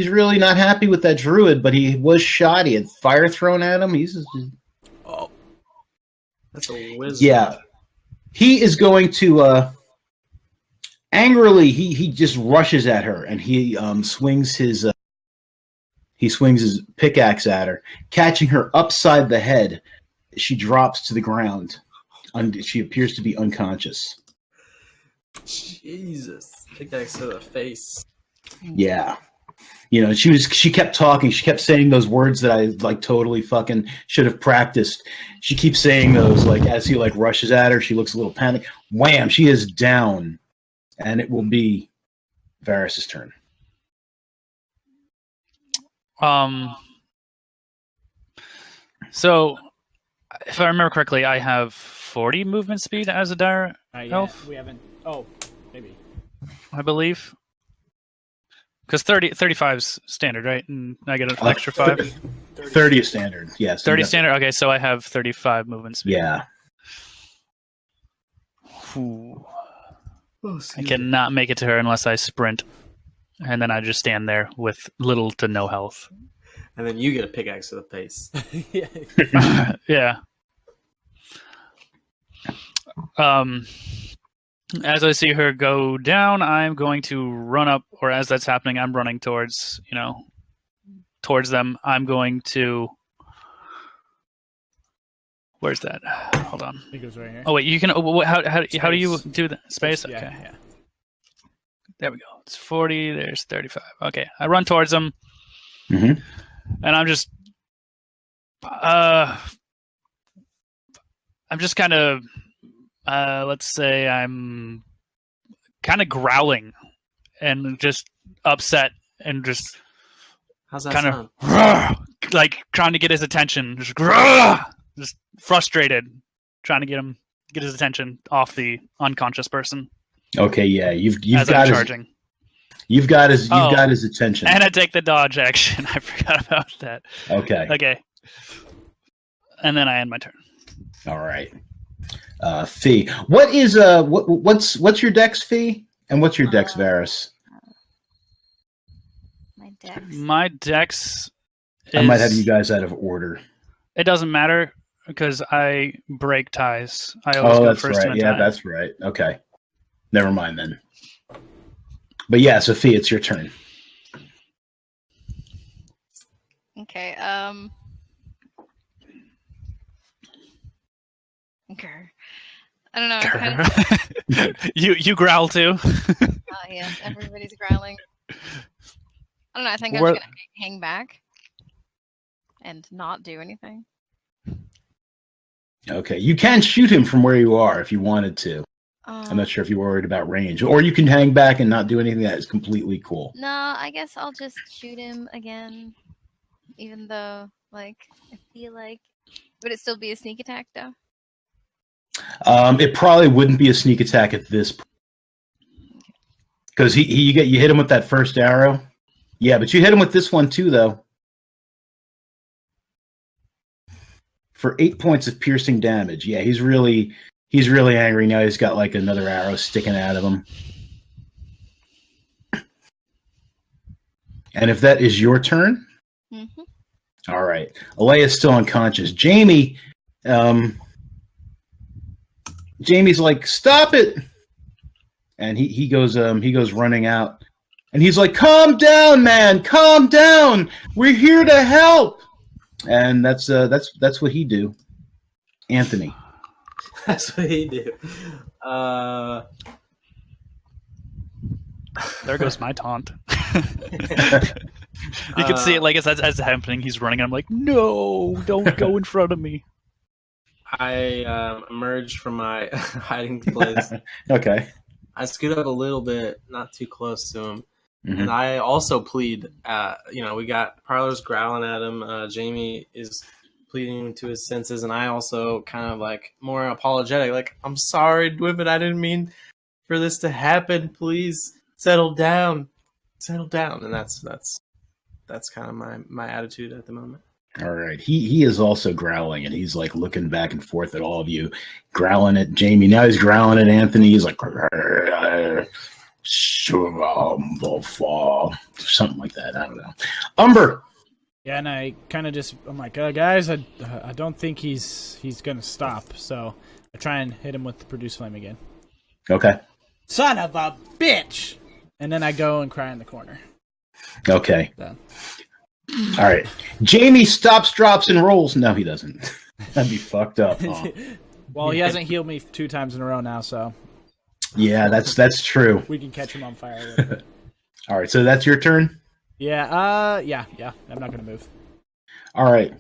B: really not happy with that druid, but he was shot. He had fire thrown at him.
A: Oh,
C: That's a wizard.
B: Yeah. He is going to angrily. He just rushes at her and he swings his pickaxe at her, catching her upside the head. She drops to the ground. She appears to be unconscious.
C: Jesus. Pickaxe to the face.
B: Yeah. She kept talking. She kept saying those words that I like totally fucking should have practiced. She keeps saying those like as he like rushes at her. She looks a little panicked. Wham! She is down, and it will be Varys' turn.
E: So, if I remember correctly, I have 40 movement speed as a dire elf.
A: We haven't. Oh, maybe.
E: I believe. Because 35 is standard, right? And I get an extra 5.
B: 30 is standard. Yes.
E: 30 standard. Okay, so I have 35 movement speed.
B: Yeah.
E: Ooh. I cannot make it to her unless I sprint. And then I just stand there with little to no health.
C: And then you get a pickaxe to the face.
E: Yeah. As I see her go down, I'm going to run up, or as that's happening, I'm running towards them. I'm going to. Where's that? Hold on.
A: It goes right here.
E: Oh wait, you can. How do you do the space?
A: Yeah,
E: Okay.
A: yeah.
E: There we go. It's 40. There's 35. Okay, I run towards them,
B: Mm-hmm.
E: and I'm just kind of. Let's say I'm kind of growling and just upset and just
C: How's that
E: kind
C: sound?
E: of like trying to get his attention, just frustrated, trying to get his attention off the unconscious person.
B: Okay, yeah, you've
E: as
B: got
E: I'm
B: his
E: charging.
B: you've got his attention.
E: And I take the dodge action. I forgot about that.
B: Okay,
E: and then I end my turn.
B: all right. Fee, what is what's your dex, Fee, and what's your dex, Varus?
D: My dex.
E: My dex.
B: I might have you guys out of order.
E: It doesn't matter because I break ties. I always go
B: that's
E: first
B: right.
E: in a
B: Yeah,
E: tie.
B: that's right. Okay, never mind then. But yeah, Sophie, it's your turn.
D: Okay. Okay. I don't know. I'm kind of,
E: you growl too.
D: yes, everybody's growling. I don't know. I think I'm just gonna hang back and not do anything.
B: Okay, you can shoot him from where you are if you wanted to. I'm not sure if you're worried about range, or you can hang back and not do anything. That is completely cool.
D: No, I guess I'll just shoot him again, even though, like, I feel like, would it still be a sneak attack though?
B: It probably wouldn't be a sneak attack at this point. Because you hit him with that first arrow. Yeah, but you hit him with this one too, though. For 8 points of piercing damage. Yeah, he's really angry now. He's got like another arrow sticking out of him. And if that is your turn, all right. Alea's still unconscious. Jamie, Jamie's like, stop it! And he goes running out, and he's like, calm down, man, calm down. We're here to help. And that's what he do. Anthony.
C: That's what he do.
E: There goes my taunt. You can see it like as it's happening. He's running. I'm like, no, don't go in front of me.
C: I emerged from my hiding place.
B: Okay.
C: I scoot up a little bit, not too close to him.
B: Mm-hmm.
C: And I also plead, we got Prylor's growling at him. Jamie is pleading to his senses. And I also kind of like more apologetic, like, I'm sorry, Dwibbit, I didn't mean for this to happen. Please settle down. Settle down. And that's kind of my attitude at the moment.
B: All right. He is also growling, and he's like looking back and forth at all of you, growling at Jamie. Now he's growling at Anthony. He's like, something like that. I don't know. Umber.
A: Yeah, and I kind of I'm like, guys, I don't think he's gonna stop. So I try and hit him with the produce flame again.
B: Okay.
A: Son of a bitch! And then I go and cry in the corner.
B: Okay.
A: Done.
B: All right. Jamie stops, drops, and rolls. No, he doesn't. That'd be fucked up. Huh?
A: Well, he hasn't healed me 2 times in a row now, so
B: Yeah, that's true.
A: we can catch him on fire a little bit.
B: All right, so that's your turn?
A: Yeah, yeah. I'm not gonna move.
B: All right.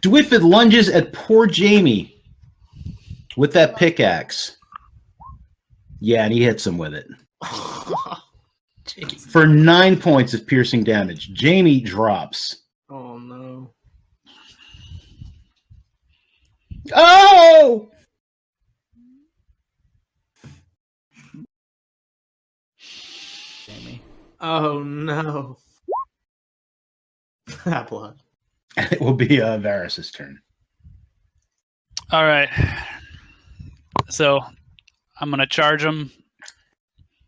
B: Dwiffid lunges at poor Jamie with that pickaxe. Yeah, and he hits him with it. For 9 points of piercing damage. Jamie drops.
C: Oh, no.
B: Oh!
A: Jamie.
C: Oh, no. That blood.
B: And it will be Varus's turn.
E: All right. So I'm gonna charge him.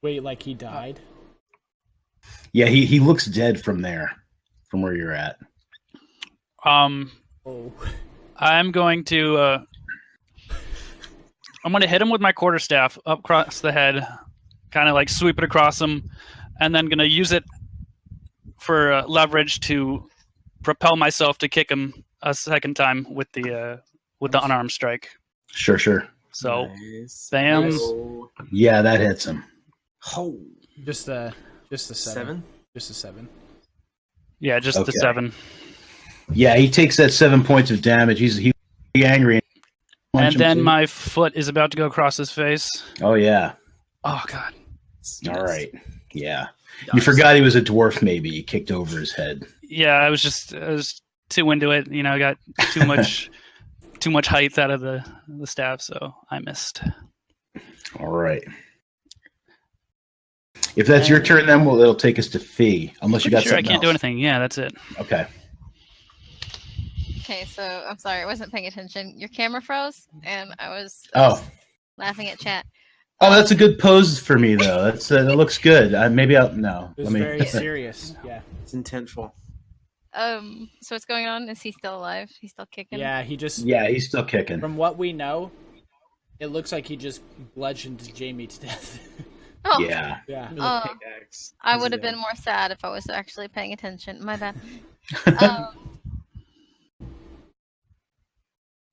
A: Wait, like he died?
B: Yeah, he looks dead from there, from where you're at.
A: Oh.
E: I'm going to hit him with my quarterstaff up across the head, kind of like sweep it across him, and then gonna use it for leverage to propel myself to kick him a second time with the unarmed strike.
B: Sure.
E: So,
C: Nice.
E: bam.
C: Nice.
B: Yeah, that hits him.
C: Oh,
A: Just the 7.
C: seven.
A: Just a 7.
E: Yeah, just
B: Okay.
E: the 7.
B: Yeah, he takes that 7 points of damage. He's angry. Punch
E: And
B: him
E: then
B: too.
E: my foot is about to go across his face.
B: Oh yeah.
E: Oh god.
B: All right. Yeah. You forgot he was a dwarf. Maybe you kicked over his head.
E: Yeah, I was too into it. You know, I got too much height out of the staff, so I missed.
B: All right. If that's your turn, then it'll take us to Fee. Unless you got
E: Pretty sure I
B: something
E: can't do
B: else.
E: anything. Yeah, that's it.
B: Okay.
D: Okay, so I'm sorry, I wasn't paying attention. Your camera froze, and I was
B: Oh.
D: laughing at chat.
B: Oh, that's a good pose for me, though. That looks good. Maybe I'll no.
A: It was very serious. Yeah.
C: It's intentful.
D: So what's going on? Is he still alive? He's still kicking?
A: Yeah, he just.
B: Yeah, he's still kicking.
A: From what we know, it looks like he just bludgeoned Jamie to death.
D: Oh,
B: Yeah.
A: Yeah.
C: With a
D: Oh.
C: pickaxe.
D: I would have been more sad if I was actually paying attention. My bad.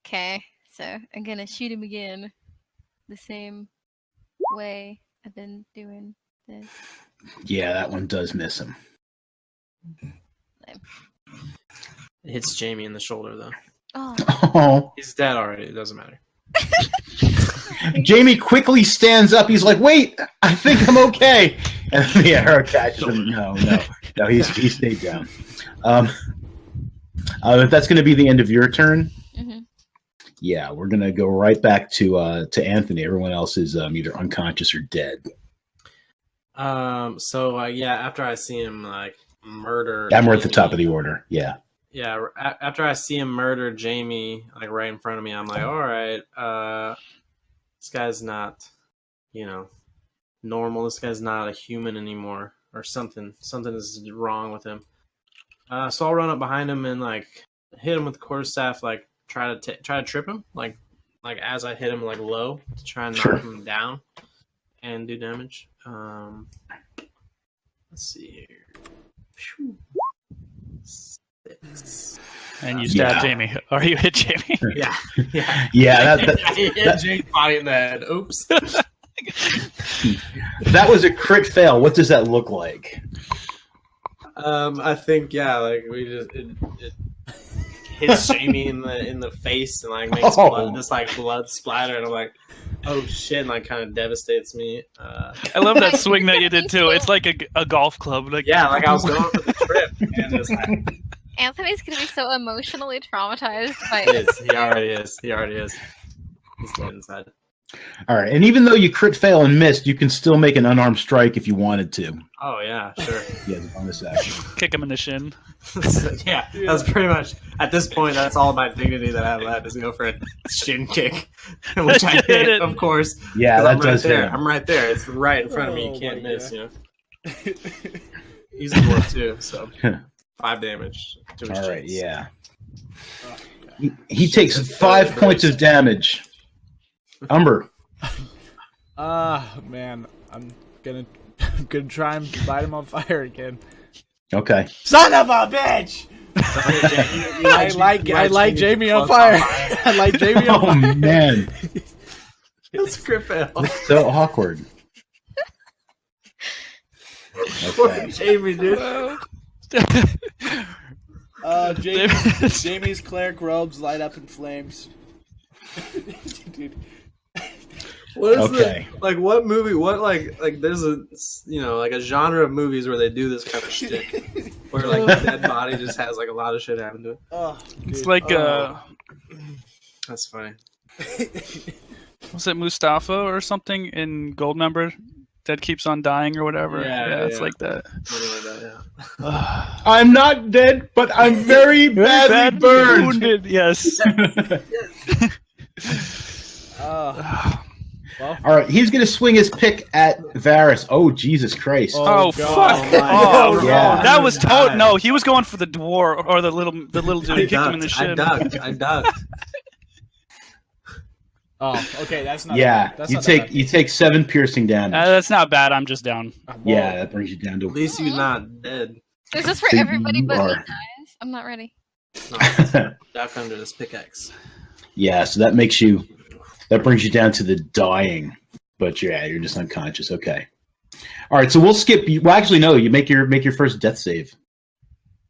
D: Okay, so I'm gonna shoot him again, the same way I've been doing this.
B: Yeah, that one does miss him.
C: It hits Jamie in the shoulder, though.
D: Oh,
B: Oh.
C: He's dead already. It doesn't matter.
B: Jamie quickly stands up. He's like, "Wait, I think I'm okay." And the arrow catches him. No, he stayed down. If that's going to be the end of your turn,
D: mhm.
B: yeah, we're going to go right back to Anthony. Everyone else is either unconscious or dead.
C: After I see him like murder.
B: Yeah, we're at the
C: Jamie-
B: top of the order. Yeah.
C: Yeah, after I see him murder Jamie, like right in front of me, I'm like, all right, this guy's not, normal. This guy's not a human anymore, or something. Something is wrong with him. So I'll run up behind him and like hit him with the quarterstaff, like try to trip him, like as I hit him like low to try and knock him down and do damage. Let's see here. Phew. 6.
E: And you stab Jamie, or you hit Jamie.
C: Yeah.
B: Yeah,
C: I hit Jake's body in the head. Oops.
B: that was a crit fail. What does that look like?
C: I think like we just it hits Jamie in the face and like makes blood splatter, and I'm like, oh shit, and like kind of devastates me.
E: I love that swing that you did too. It's like a golf club. Like
C: I was going for the trip, and it's like,
D: Anthony's gonna be so emotionally traumatized by
C: he already is. He's dead inside.
B: All right, and even though you crit fail and missed, you can still make an unarmed strike if you wanted to.
C: Oh yeah, sure.
B: Yeah, the bonus action.
E: kick him in the shin.
C: Yeah, that's pretty much at this point. That's all my dignity that I have left is go for a shin kick, which I hit, of course.
B: Yeah, that
C: I'm
B: does
C: right there.
B: hit.
C: I'm right there. It's right in front of me. You
A: Oh,
C: can't
A: my
C: miss.
A: God.
C: He's a dwarf too, so 5 damage to his
B: All right,
C: chins.
B: yeah. He takes 5 points of damage. Umber.
A: Man, I'm gonna try and light him on fire again.
B: Okay.
A: Son of a bitch! I like Jamie on fire. I like Jamie on
B: Oh
A: fire.
B: man,
C: It's a crit fail.
B: it's so awkward.
C: Poor
B: Okay.
C: Jamie, dude.
A: Jamie's cleric robes light up in flames. Dude.
C: What is
B: Okay.
C: what movie? What like there's a like a genre of movies where they do this kind of shit, where like the dead body just has like a lot of shit happen to it.
A: Oh,
E: It's
A: dude.
E: like
C: That's funny.
E: was it Mustafa or something in Goldmember that keeps on dying or whatever?
C: Yeah,
E: It's
C: yeah.
E: like that.
C: Something like that, yeah.
B: I'm not dead, but I'm very badly burned.
E: Wounded. Yes.
A: Oh. Well,
B: All right, he's gonna swing his pick at Varus. Oh Jesus Christ!
E: Oh,
A: God.
E: fuck!
C: Oh,
E: Oh,
B: yeah.
E: that was
C: God.
E: no. He was going for the dwarf or the little dude.
C: I
E: He kicked him in the
C: ducked.
E: shin.
C: I ducked.
A: Oh, okay, that's not.
B: Yeah,
A: bad. That's
B: you
A: not that
B: take you take 7 piercing damage.
E: That's not bad. I'm just down.
A: bad.
B: Yeah, that brings you down
C: At
B: to.
C: least you're not dead.
D: Is this for
B: So
D: everybody
B: you
D: but me,
B: are-
D: guys? I'm not ready.
C: No, duck under this pickaxe.
B: Yeah, so that makes you. That brings you down to the dying, but yeah, you're just unconscious. Okay. All right, so we'll skip. Well, actually, no. You make your first death save.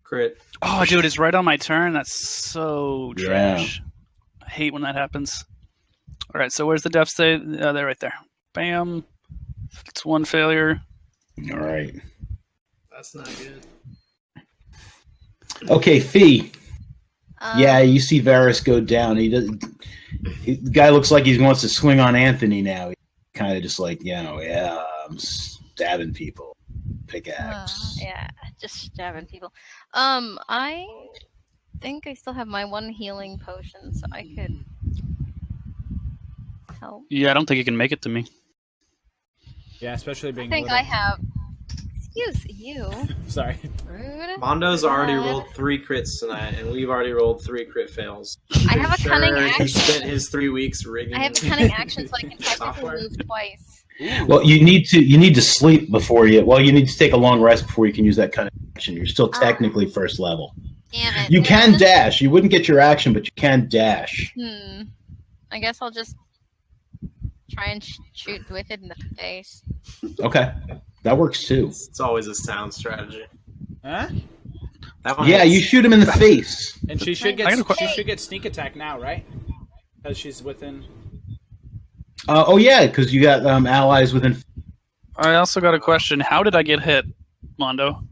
C: Crit.
E: Oh, dude, it's right on my turn. That's so
B: Yeah.
E: trash. I hate when that happens. All right, so where's the death save? They're right there. Bam. It's 1 failure.
B: All right.
C: That's not good.
B: Okay, Fee. Yeah,
D: Um,
B: you see Varus go down. The guy looks like he wants to swing on Anthony now. He kind of just like, I'm stabbing people. Pickaxe.
D: yeah, just stabbing people. I think I still have my 1 healing potion, so I could help.
E: Yeah, I don't think you can make it to me.
A: Yeah, especially
D: I
A: being.
D: think
A: little.
D: I have. Excuse you.
A: Sorry.
D: Rude.
C: Mondo's already rolled 3 crits tonight, and we've already rolled 3 crit fails.
D: I have a cunning
C: He
D: action.
C: spent his 3 weeks rigging.
D: I have a cunning action, so I can technically
C: Software.
D: move twice.
B: Well, you need to sleep before you. Well, you need to take a long rest before you can use that kind of action. You're still technically first level.
D: Damn it.
B: You can
D: man.
B: dash. You wouldn't get your action, but you can dash.
D: I guess I'll just try and shoot with it in the face.
B: Okay, that works too.
C: It's always a sound strategy.
A: Huh?
C: That one
B: Yeah,
C: hits.
B: you shoot him in the face.
A: And she should
E: I got a
A: get sneak attack now, right? Because she's within.
B: Oh yeah, because you got allies within.
E: I also got a question. How did I get hit, Mondo?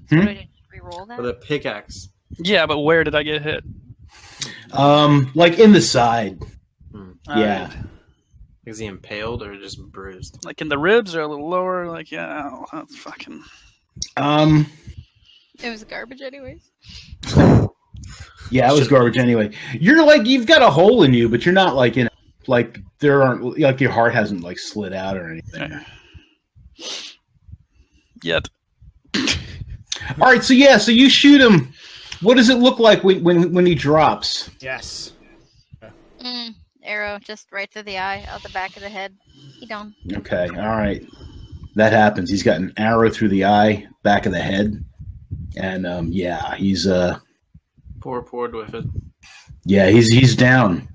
B: Hmm?
D: What, did you re-roll that?
C: with a pickaxe.
E: Yeah, but where did I get hit?
B: Like in the side.
E: All
B: Yeah.
E: right.
C: Is he impaled or just bruised?
E: Like in the ribs or a little lower? Like, yeah, that's fucking...
D: It was garbage, anyways.
B: Yeah, it was garbage anyway. You're like you've got a hole in you, but you're not like like there aren't like your heart hasn't like slid out or anything.
E: Yet.
B: All right, so you shoot him. What does it look like when he drops?
A: Yes.
D: Arrow just right through the eye, out the back of the head. He done.
B: Okay, all right, that happens. He's got an arrow through the eye, back of the head, and he's
C: Poor Dwifford.
B: he's down.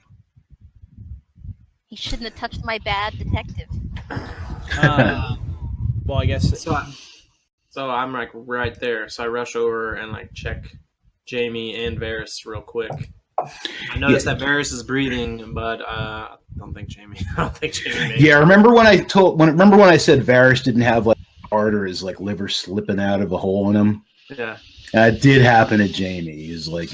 D: He shouldn't have touched my bad detective.
A: Well, I guess.
C: So I'm like right there. So I rush over and like check Jamie and Varus real quick. I noticed that Varus is breathing, but I don't think Jamie. Made it.
B: Yeah, remember when I said Varus didn't have like heart or his like liver slipping out of a hole in him?
C: Yeah.
B: It did happen to Jamie. He's like,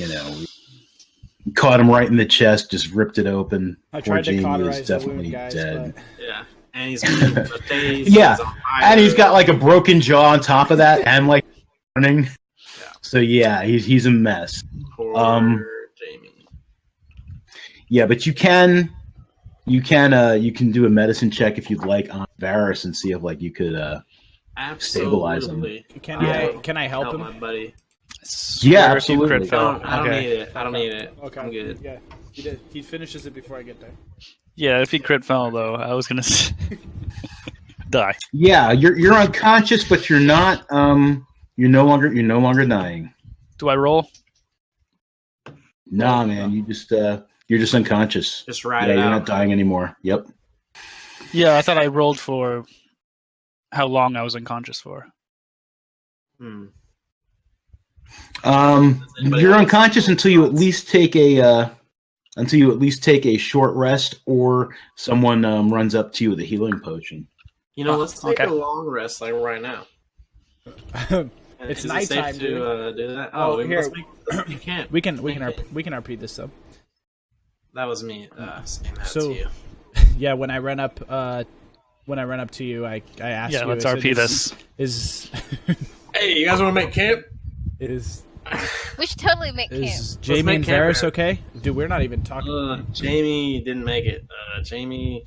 B: caught him right in the chest, just ripped it open.
A: I
B: Poor
A: tried to
B: Jamie
A: cauterize
B: is
A: the
B: definitely
A: wound, guys,
B: dead.
A: but
C: Yeah. And he's bleeding from the face.
B: Yeah,
C: he's on
B: and he's
C: fire.
B: got like a broken jaw on top of that, and like burning.
C: Yeah.
B: So yeah, he's a mess.
C: Poor Jamie.
B: Yeah, but you can do a medicine check if you'd like on Varus and see if like you could stabilize him.
C: Absolutely.
A: can I help him?
C: my buddy?
B: Yeah,
E: If you crit
B: absolutely.
E: fail.
C: I don't
E: Okay.
C: need it. I don't need it.
A: Okay.
C: I'm good.
A: Yeah, he did. He finishes it before I get there.
E: Yeah, if he crit fell, though, I was going to die.
B: Yeah, you're unconscious, but you're not. You're no longer dying.
E: Do I roll?
B: Nah, man, you're just unconscious.
C: Just ride
B: Yeah,
C: it
B: you're
C: out.
B: not dying anymore. Yep.
E: Yeah, I thought I rolled for how long I was unconscious for.
B: You're unconscious until you at least take a short rest, or someone runs up to you with a healing potion.
C: You know, let's take
E: Okay.
C: a long rest like right now.
A: It's
C: Is it
A: nighttime,
C: safe
A: dude.
C: to do that?
A: Oh, here.
C: You can't.
A: We can RP this though.
C: That was me saying that
A: So-
C: to you.
A: Yeah, when I run up to you, I ask
E: Yeah,
A: you.
E: let's
A: I said,
E: RP this.
A: Is
C: Hey, you guys want to make camp?
A: is
D: We should totally make camp.
A: Is Jamie and
C: make camp
A: Varys
C: there.
A: okay? Dude, we're not even talking.
C: Jamie didn't make it. Jamie,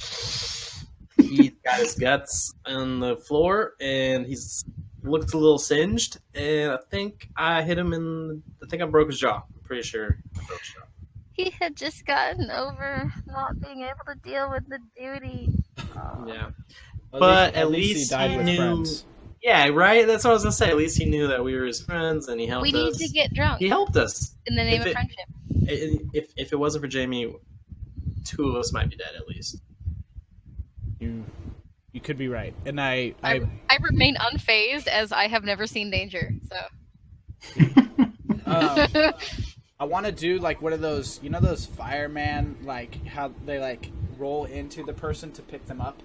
C: he got his guts on the floor, and he's looks a little singed. And I think I hit him I think I broke his jaw. I'm pretty sure I broke his jaw.
D: He had just gotten over not being able to deal with the duty.
C: Yeah.
A: At
C: But
A: least-
C: at least
A: he died
C: he
A: with
C: knew-
A: friends.
C: Yeah, right? That's what I was going to say. At least he knew that we were his friends, and he helped
D: We
C: us.
D: need to get drunk
C: He helped us.
D: in the name
C: if
D: of
C: it-
D: friendship.
C: If it wasn't for Jamie, 2 of us might be dead at least.
A: You could be right, and I
D: I remain unfazed as I have never seen danger. So
A: I want to do like one of those, you know, those fireman, like how they like roll into the person to pick them up.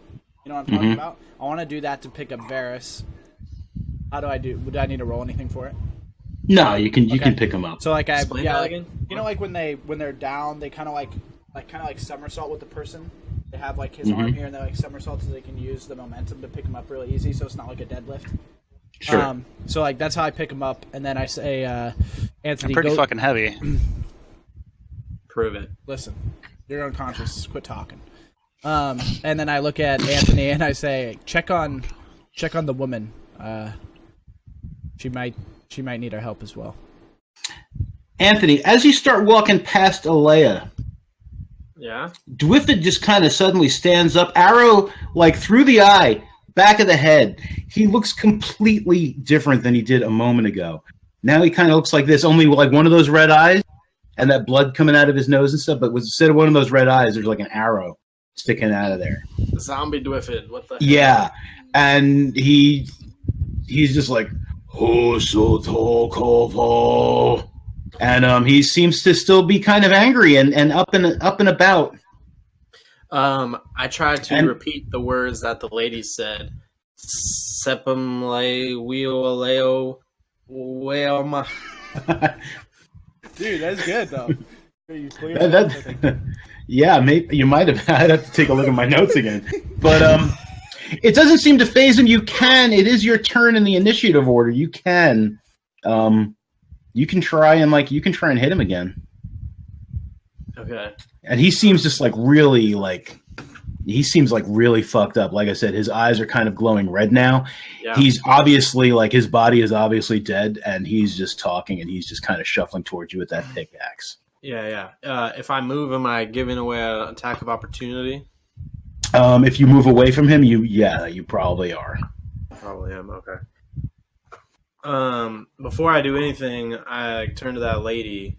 A: You know what I'm talking about? I want to do that to pick up Varys. How do I do? Would I need to roll anything for it?
B: No, you can
A: Okay.
B: pick them up.
A: So like
C: Explain that again?
A: you know, like when they're down, they kind of like somersault with the person. They have like his arm here, and they like somersault so they can use the momentum to pick him up really easy. So it's not like a deadlift.
B: Sure.
A: So like that's how I pick him up, and then I say, Anthony,
E: I'm pretty
A: go,
E: fucking heavy.
C: Prove it.
A: listen, you're unconscious. Quit talking. And then I look at Anthony and I say, check on the woman. She might need our help as well.
B: Anthony, as you start walking past Alea,
C: Yeah?
B: Dwiffit just kind of suddenly stands up, arrow like through the eye, back of the head. He looks completely different than he did a moment ago. Now he kind of looks like this, only like one of those red eyes and that blood coming out of his nose and stuff. But instead of one of those red eyes, there's like an arrow sticking out of there.
C: Zombie Dwiffit. What the hell?
B: Yeah, and he's just like, oh, so tall, and he seems to still be kind of angry and up and about.
C: I tried to
B: And-
C: repeat the words that the lady said. Sepum le wheel leo weoma.
A: Dude, that's good though. You clear
B: Yeah, maybe you might have. I'd have to take a look at my notes again, but it doesn't seem to phase him. You can. It is your turn in the initiative order. You can try and hit him again.
C: Okay.
B: And he seems just like really really fucked up. Like I said, his eyes are kind of glowing red now.
C: Yeah.
B: He's obviously like his body is obviously dead, and he's just talking and he's just kind of shuffling towards you with that pickaxe.
C: Yeah. If I move, am I giving away an attack of opportunity?
B: If you move away from him, you probably are.
C: Probably am. Okay. Before I do anything, I turn to that lady.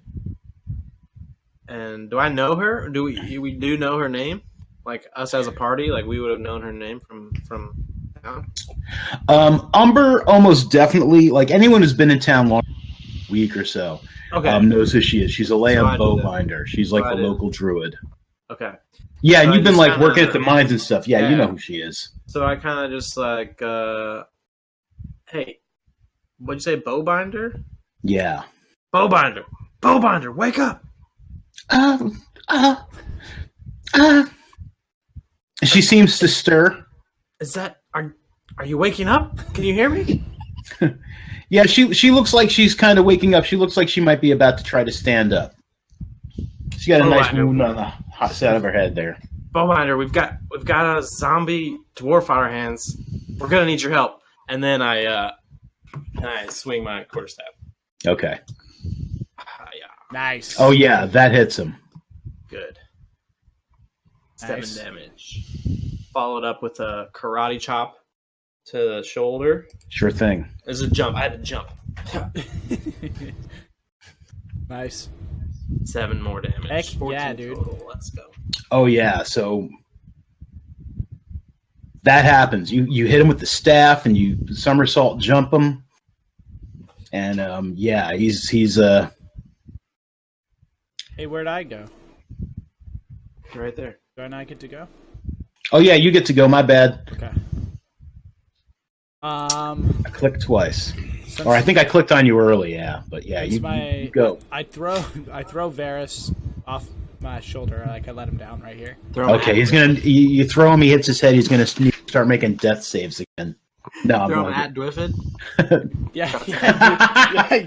C: And do I know her? Do we do know her name? Like us as a party, like we would have known her name from town.
B: Umber almost definitely, like anyone who's been in town long a week or so,
C: Okay.
B: knows who she is. She's Alea
C: So I do that.
B: Bowbinder. She's like
C: So I
B: the
C: do.
B: local druid.
C: Okay.
B: Yeah, and
C: So I
B: you've been
C: just
B: like
C: kinda-
B: working at the mines and stuff. Yeah, you
C: Yeah.
B: know who she is.
C: So I kind of just like, hey, what'd you say, Bowbinder?
B: Yeah.
C: Bowbinder, wake up!
B: She seems to stir.
C: Is that are you waking up? Can you hear me?
B: Yeah, she looks like she's kind of waking up. She looks like she might be about to try to stand up. She's got a nice
C: Bowbinder.
B: wound on the hot side of her head there.
C: Bowbinder, we've got a zombie dwarf on our hands. We're gonna need your help. And then I swing my quarterstaff.
B: Okay.
C: Yeah,
A: Nice.
B: Oh yeah, that hits him.
C: good.
A: Nice.
C: 7 damage. Followed up with a karate chop to the shoulder.
B: Sure thing.
C: There's a jump. I had to jump.
A: Nice.
C: 7 more damage.
A: Heck
C: 14
A: yeah, dude.
C: total. Let's go.
B: Oh yeah, so that happens. You hit him with the staff and you somersault jump him. And yeah, he's
A: Hey, where'd I go?
C: Right there.
A: Do I not get to go?
B: Oh yeah, you get to go, my bad.
A: Okay.
B: I clicked twice. Or I think I clicked on you early, yeah. But yeah, you go.
A: I throw Varys off my shoulder. Like I let him down right here.
C: Throw him
B: Okay,
C: at
B: he's
C: me.
B: gonna. You throw him. He hits his head. He's gonna start making death saves again. No, I'm
C: Throw him
B: going
C: at Dwiffid.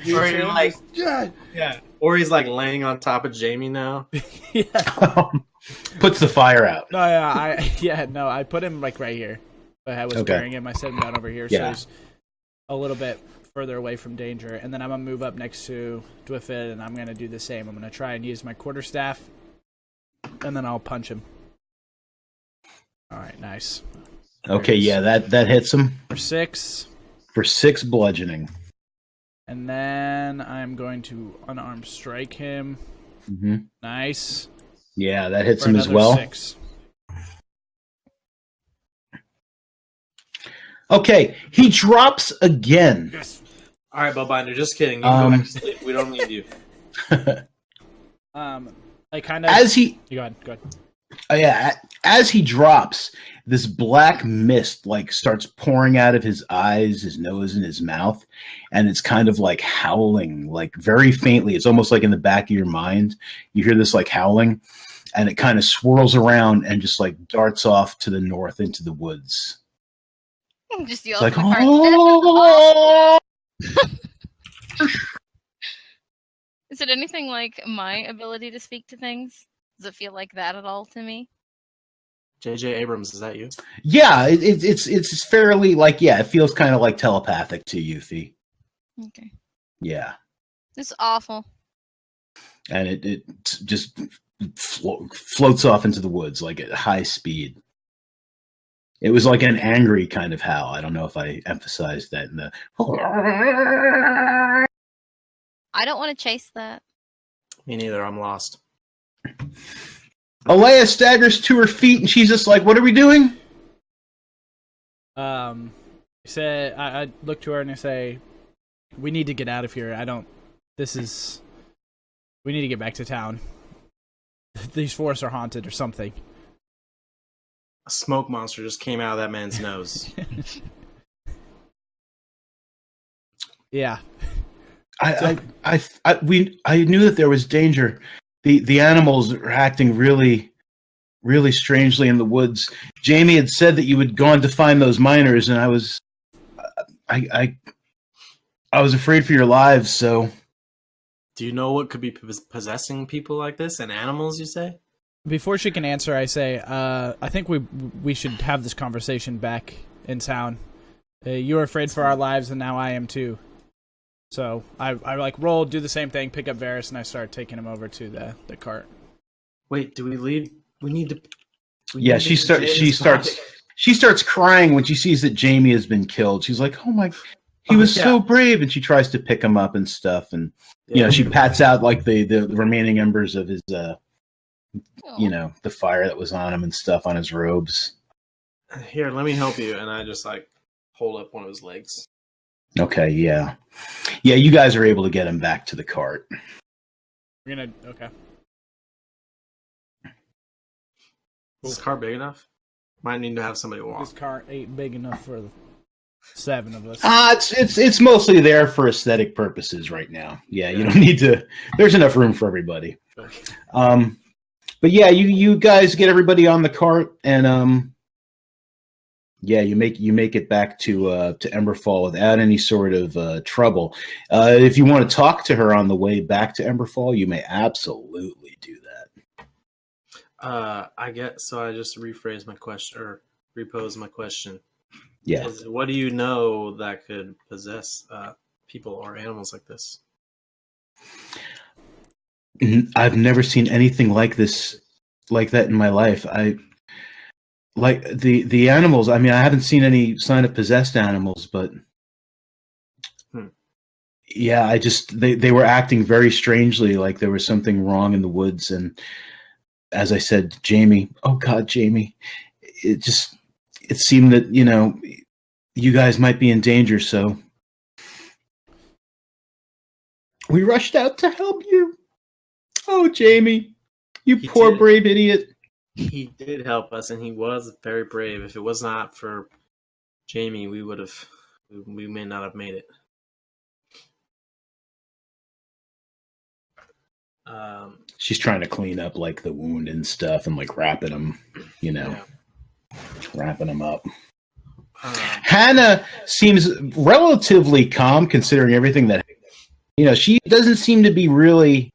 A: You
C: Or
A: too.
C: you're like, yeah. Or he's like laying on top of Jamie now.
A: Yeah.
B: Puts the fire out.
A: No, yeah, I put him like right here. I was carrying him. I set him down over here, so he's a little bit further away from danger. And then I'm gonna move up next to Dwiffid, and I'm gonna do the same. I'm gonna try and use my quarterstaff, and then I'll punch him. All right, nice.
B: Okay, yeah, that hits him
A: For 6.
B: for 6 bludgeoning.
A: And then I'm going to unarmed strike him.
B: Mm-hmm.
A: Nice.
B: Yeah, that hits
A: For
B: him as
A: another
B: well.
A: 6.
B: Okay, he drops again.
A: Yes.
C: All right, Bowbinder, just kidding. You can go back to sleep. We don't need you.
A: I kind of
B: As he
A: You go ahead.
B: as he drops, this black mist like starts pouring out of his eyes, his nose, and his mouth, and it's kind of like howling, like very faintly. It's almost like in the back of your mind, you hear this like howling, and it kind of swirls around and just like darts off to the north into the woods.
D: Just
B: It's
D: yell
B: like,
D: from the car.
B: oh!
D: Is it anything like my ability to speak to things? Does it feel like that at all to me?
C: JJ Abrams, is that you?
B: Yeah, it's fairly like, yeah, it feels kind of like telepathic to you, Fee.
D: Okay.
B: Yeah,
D: It's awful.
B: and it just floats off into the woods like at high speed. It was like an angry kind of howl. I don't know if I emphasized that in the.
D: I don't want to chase that.
C: Me neither. I'm lost.
B: Alea staggers to her feet, and she's just like, "What are we doing?"
A: I look to her and I say, "We need to get out of here. We need to get back to town. These forests are haunted or something."
C: A smoke monster just came out of that man's nose.
A: Yeah.
B: I knew that there was danger. The animals are acting really, really strangely in the woods. Jamie had said that you had gone to find those miners, and I was afraid for your lives. So,
C: Do you know what could be possessing people like this and animals? You say?
A: Before she can answer, I say, I think we should have this conversation back in town. You were afraid for our lives, and now I am too. So I like roll, do the same thing, pick up Varys, and I start taking him over to the cart.
C: Wait, do we leave? We need to.
B: yeah, she starts crying when she sees that Jamie has been killed. She's like, "Oh my, he was so brave!" And she tries to pick him up and stuff, and she pats out like the remaining embers of his the fire that was on him and stuff on his robes.
C: Here, let me help you, and I just like hold up one of his legs.
B: Okay, yeah. You guys are able to get him back to the cart.
A: Okay.
C: Is this car big enough? Might need to have somebody walk.
A: This cart ain't big enough for the 7 of us.
B: It's mostly there for aesthetic purposes right now. Yeah, you don't need to. There's enough room for everybody. But yeah, you guys get everybody on the cart, and you make it back to Emberfall without any sort of trouble. If you want to talk to her on the way back to Emberfall, you may absolutely do that.
C: I get so. I just rephrase my question or repose my question.
B: Yeah.
C: What do you know that could possess people or animals like this?
B: I've never seen anything like that in my life. Like the animals. I mean, I haven't seen any sign of possessed animals, but yeah, they were acting very strangely, like there was something wrong in the woods. And as I said, Jamie, oh God, Jamie, it seemed that you guys might be in danger, so we rushed out to help you. Oh, Jamie, you poor brave idiot.
C: He did help us, and he was very brave. If it was not for Jamie, we may not have made it.
B: She's trying to clean up like the wound and stuff, and like wrapping him, wrapping him up. Hannah seems relatively calm considering everything that, she doesn't seem to be really,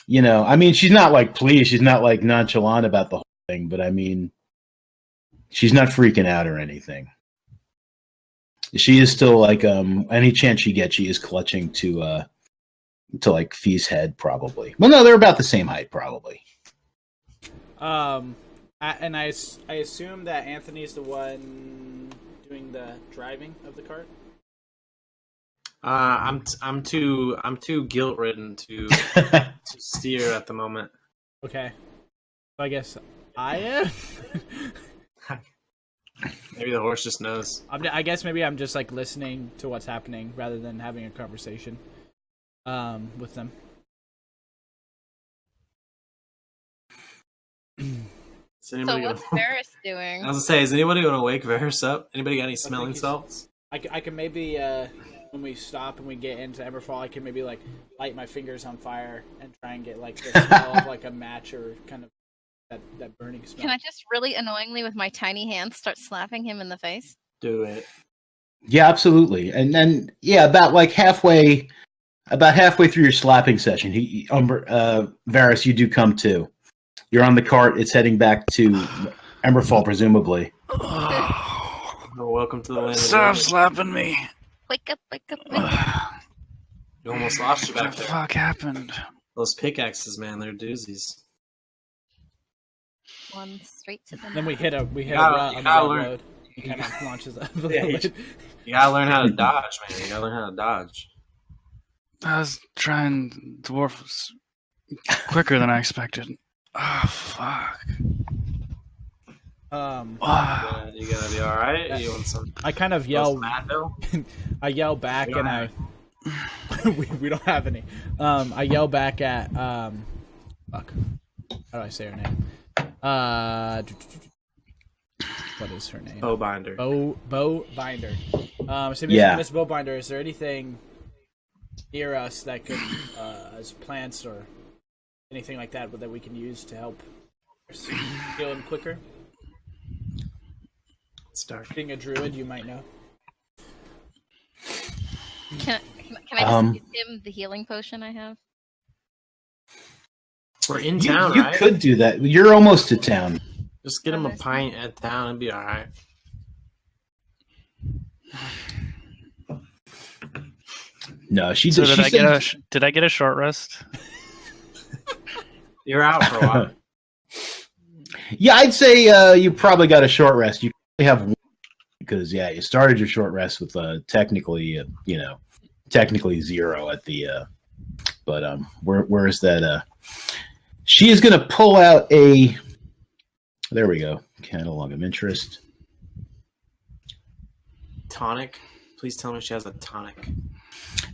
B: I mean, she's not like pleased, she's not like nonchalant about the whole thing, but I mean, she's not freaking out or anything. She is still like, any chance she gets, she is clutching to like Fee's head probably. Well, no, they're about the same height probably.
A: And I assume that Anthony's the one doing the driving of the cart.
C: I'm too guilt ridden to steer at the moment.
A: Okay, so I guess I am.
C: Maybe the horse just knows.
A: I guess maybe I'm just like listening to what's happening rather than having a conversation with them.
D: So what's Varys doing?
C: I was gonna say, is anybody gonna wake Varys up? Anybody got any smelling salts?
A: I can maybe when we stop and we get into Emberfall, I can maybe like light my fingers on fire and try and get like the smell of like a match or kind of that burning smell.
D: Can I just really annoyingly with my tiny hands start slapping him in the face?
C: Do it.
B: Yeah, absolutely. And then about halfway through your slapping session, Varys, you do come to. You're on the cart. It's heading back to Emberfall, presumably.
C: Welcome to the land.
E: Stop slapping me.
D: Wake up, wake up, wake up.
C: You almost lost your back
E: What the
C: there.
E: fuck happened?
C: Those pickaxes, man, they're doozies.
D: One straight to the
A: Then we hit a
C: gotta
A: rut
C: learn.
A: road. It kind of launches up.
C: You gotta learn how to dodge, man. You gotta learn how to dodge.
E: I was trying dwarfs quicker than I expected. Oh, fuck.
C: You gotta be alright? You want some
A: I kind of yell.
C: Advil?
A: I yell back and I. we don't have any. I yell back at fuck. How do I say her name? What is her name?
C: Bowbinder.
A: Bow Binder. So Miss Bowbinder, is there anything near us that could, as plants or anything like that we can use to help heal him quicker?
C: Start.
A: Being a druid, you might know.
D: Can I just give him the healing potion I have?
C: We're in town,
B: you
C: right?
B: You could do that. You're almost to town.
C: Just get him a pint at town and be alright.
B: No, she
E: So
B: did.
E: Did I get a short rest?
C: You're out for a while.
B: Yeah, I'd say you probably got a short rest. You probably have one because you started your short rest with technically 0 at the. But where is that? She is going to pull out a. There we go. Catalog of interest.
C: Tonic. Please tell me she has a tonic.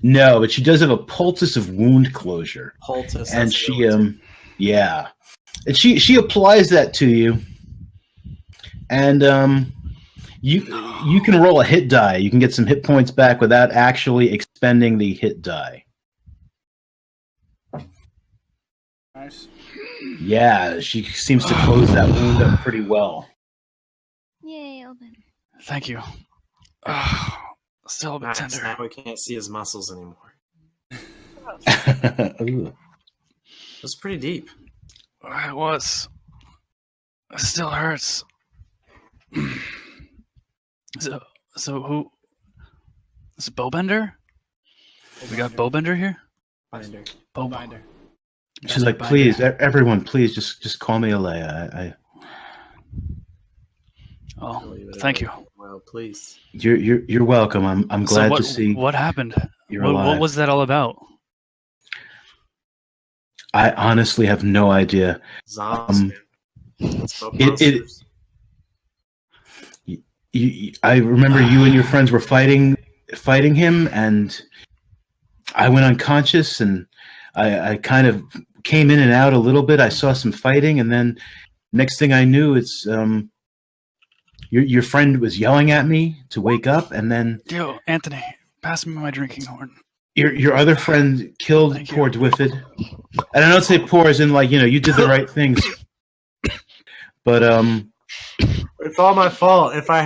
B: No, but she does have a poultice of wound closure.
C: Poultice.
B: And she and she applies that to you, and you can roll a hit die. You can get some hit points back without actually expending the hit die.
A: Nice.
B: Yeah, she seems to close that wound up pretty well.
D: Yay, Elvin.
E: Thank you. Still a bit tender.
C: Now we can't see his muscles anymore.
B: Ooh.
C: It was pretty deep.
E: It was. It still hurts. So who? Is it Bowbender? We got Bowbender here?
A: Binder.
E: Bowbinder.
A: Binder.
B: She's like, please, everyone, please, just call me Alea.
E: Oh, thank you.
C: Well, please.
B: You're welcome. I'm glad to see.
E: What happened?
B: You're alive.
E: What was that all about?
B: I honestly have no idea.
C: Zombies.
B: I remember you and your friends were fighting him, and I went unconscious, and I kind of came in and out a little bit. I saw some fighting, and then next thing I knew, it's your friend was yelling at me to wake up, and then
E: Yo, Anthony, pass me my drinking horn.
B: Your other friend killed poor Dwiffid. And I don't say poor as in you did the right things. But
C: it's all my fault. If I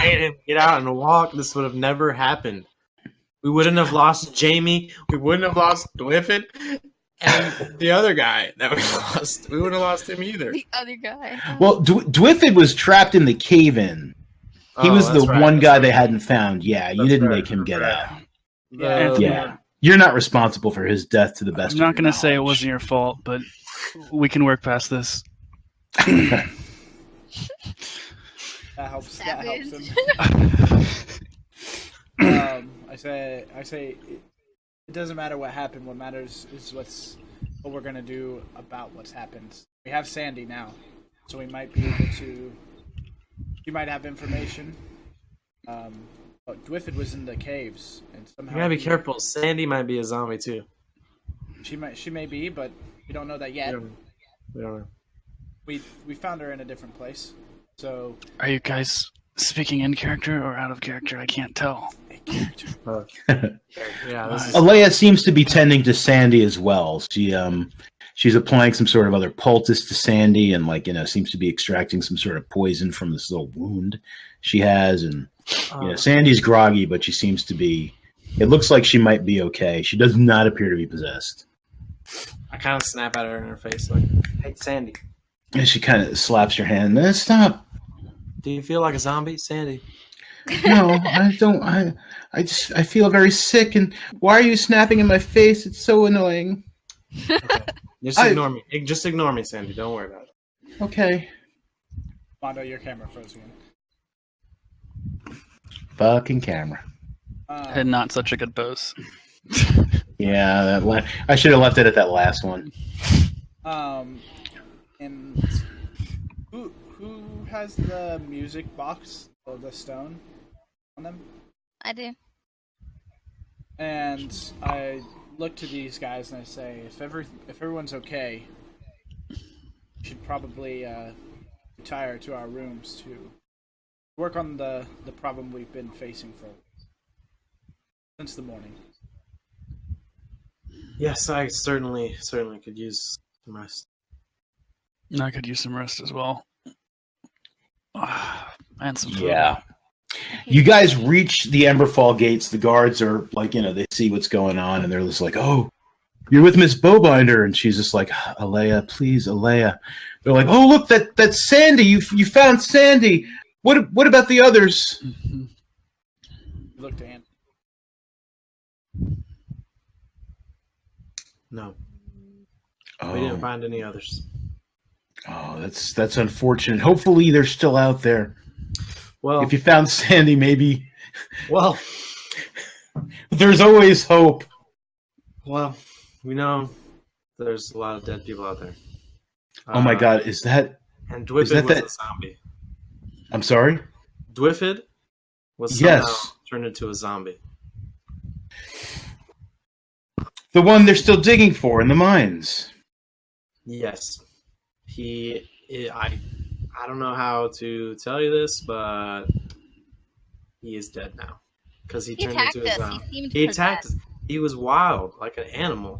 C: made him get out and walk, this would have never happened. We wouldn't have lost Jamie. We wouldn't have lost Dwiffin. And the other guy that we lost, we wouldn't have lost him either.
D: The other guy.
B: Well, Dwiffin was trapped in the cave-in. He was the one guy they hadn't found. Yeah, you didn't make him get out. Yeah. You're not responsible for his death to the best of your knowledge.
E: I'm not going to say it wasn't your fault, but we can work past this.
A: That helps. That helps him. I say, it doesn't matter what happened. What matters is what we're gonna do about what's happened. We have Sandy now, so we might be able to. She might have information. But Dwiffin was in the caves, and somehow.
C: You gotta be careful. Sandy might be a zombie too.
A: She may be, but we don't know that yet.
C: We don't know.
A: We found her in a different place. So.
E: Are you guys speaking in character or out of character? I can't tell.
B: Alea seems to be tending to Sandy as well. She's applying some sort of other poultice to Sandy, and seems to be extracting some sort of poison from this little wound she has. And Sandy's groggy, but she seems to be. It looks like she might be okay. She does not appear to be possessed.
C: I kind of snap at her in her face, like, "Hey, Sandy."
B: And she kind of slaps her hand. Stop.
C: Do you feel like a zombie, Sandy?
B: No, I don't. I feel very sick. And why are you snapping in my face? It's so annoying.
C: Okay. Just ignore me. Just ignore me, Sandy. Don't worry about it.
B: Okay.
A: Mondo, your camera froze again.
B: Fucking camera.
E: And not such a good pose.
B: Yeah, I should have left it at that last one.
A: And who has the music box or the stone on them?
D: I do.
A: And I look to these guys and I say, if everyone's okay, we should probably retire to our rooms to work on the problem we've been facing since the morning.
C: Yes, I certainly could use some rest.
E: I could use some rest as well. And some food.
B: Yeah. You guys reach the Emberfall gates. The guards are they see what's going on, and they're just like, "Oh, you're with Miss Bowbinder," and she's just like, "Alea, please, Alea." They're like, "Oh, look, that's Sandy. You found Sandy. What about the others?"
E: Mm-hmm.
A: Look to Anne.
C: No.
B: Oh.
C: We didn't find any others.
B: Oh, that's unfortunate. Hopefully they're still out there.
C: Well,
B: if you found Sandy, maybe.
C: Well,
B: there's always hope.
C: Well, we know there's a lot of dead people out there.
B: Oh my God, is that?
C: And Dwiffid was a zombie.
B: I'm sorry?
C: Dwiffid was somehow turned into a zombie.
B: The one they're still digging for in the mines.
C: Yes. I don't know how to tell you this, but he is dead now. Because he turned into a zombie. He attacked us. He was wild, like an animal.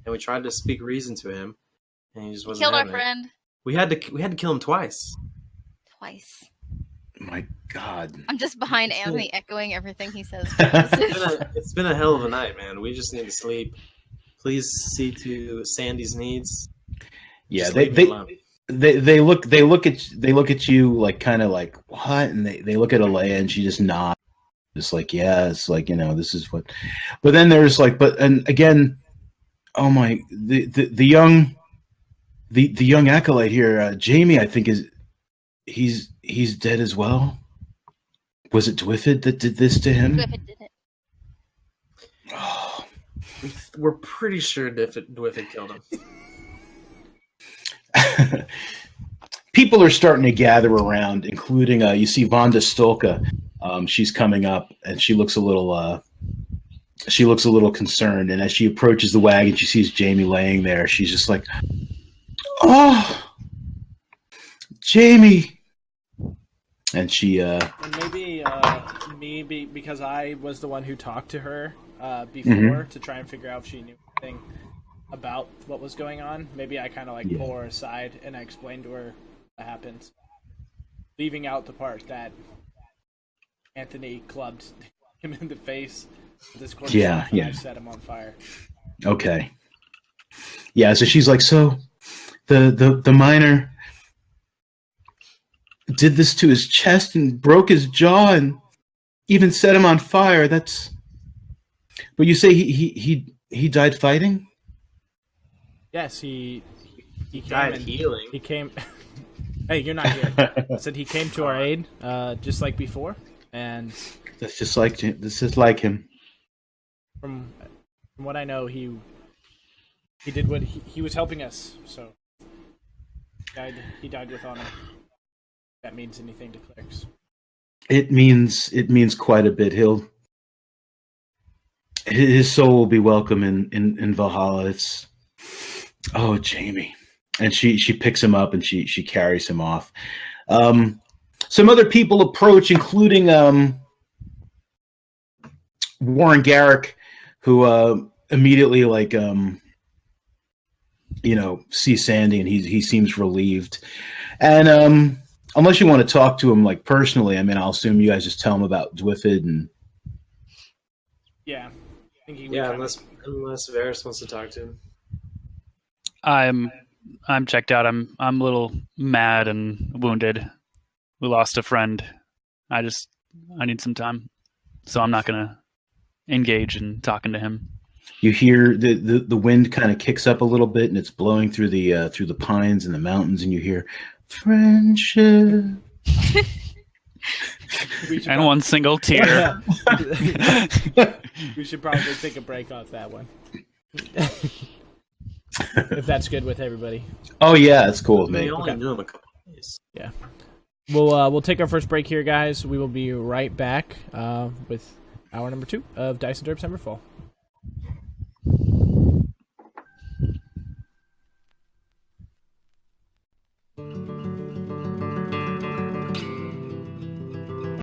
C: And we tried to speak reason to him, and he just wasn't
D: killed our
C: it.
D: friend.
C: We had to kill him twice.
B: My God.
D: I'm just behind Anthony echoing everything he says.
C: It's been a hell of a night, man. We just need to sleep. Please see to Sandy's needs.
B: Yeah, they look at you like kind of like what, and they look at Alea and she just nods, just like yeah, it's like this is what. But then there's and again, oh my, the young acolyte here, Jamie, I think he's dead as well. Was it Dwiffid that did this to him?
D: Dwiffid did it.
B: Oh.
C: We're pretty sure Dwiffid killed him.
B: People are starting to gather around, including you see Vonda Stolka. She's coming up, and she looks a little concerned. And as she approaches the wagon, she sees Jamie laying there. She's just like, "Oh, Jamie!" And she
A: and maybe because I was the one who talked to her before to try and figure out if she knew anything about what was going on. Maybe I kind of pull her aside and I explained to her what happened, leaving out the part that Anthony clubbed him in the face with his corpse.
B: Yeah,
A: and
B: yeah.
A: I set him on fire.
B: Okay. Yeah, so she's like, so the miner did this to his chest and broke his jaw and even set him on fire. That's. But you say he died fighting?
A: Yes, he
C: Died healing.
A: He came. Hey, you're not here. I said he came to our aid, just like before, and
B: That's just like this is like him.
A: from what I know, he did what he was helping us. So he died with honor. If that means anything to clerics.
B: It means quite a bit. His soul will be welcome in Valhalla. It's Jamie, and she picks him up and she carries him off. Some other people approach, including Warren Garrick, who immediately sees Sandy and he seems relieved. And unless you want to talk to him like personally, I mean, I'll assume you guys just tell him about Dwifid and.
A: Yeah.
C: Unless Varys wants to talk to him.
E: I'm checked out. I'm a little mad and wounded. We lost a friend. I need some time, so I'm not gonna engage in talking to him.
B: You hear the wind kind of kicks up a little bit, and it's blowing through the pines and the mountains, and you hear friendship.
E: And one single tear.
A: We should probably take a break off that one. If that's good with everybody.
B: Oh yeah, it's cool with me.
C: We only knew him a couple of days.
A: Yeah. We'll take our first break here, guys. We will be right back with hour number 2 of DiceNDerps Emberfall.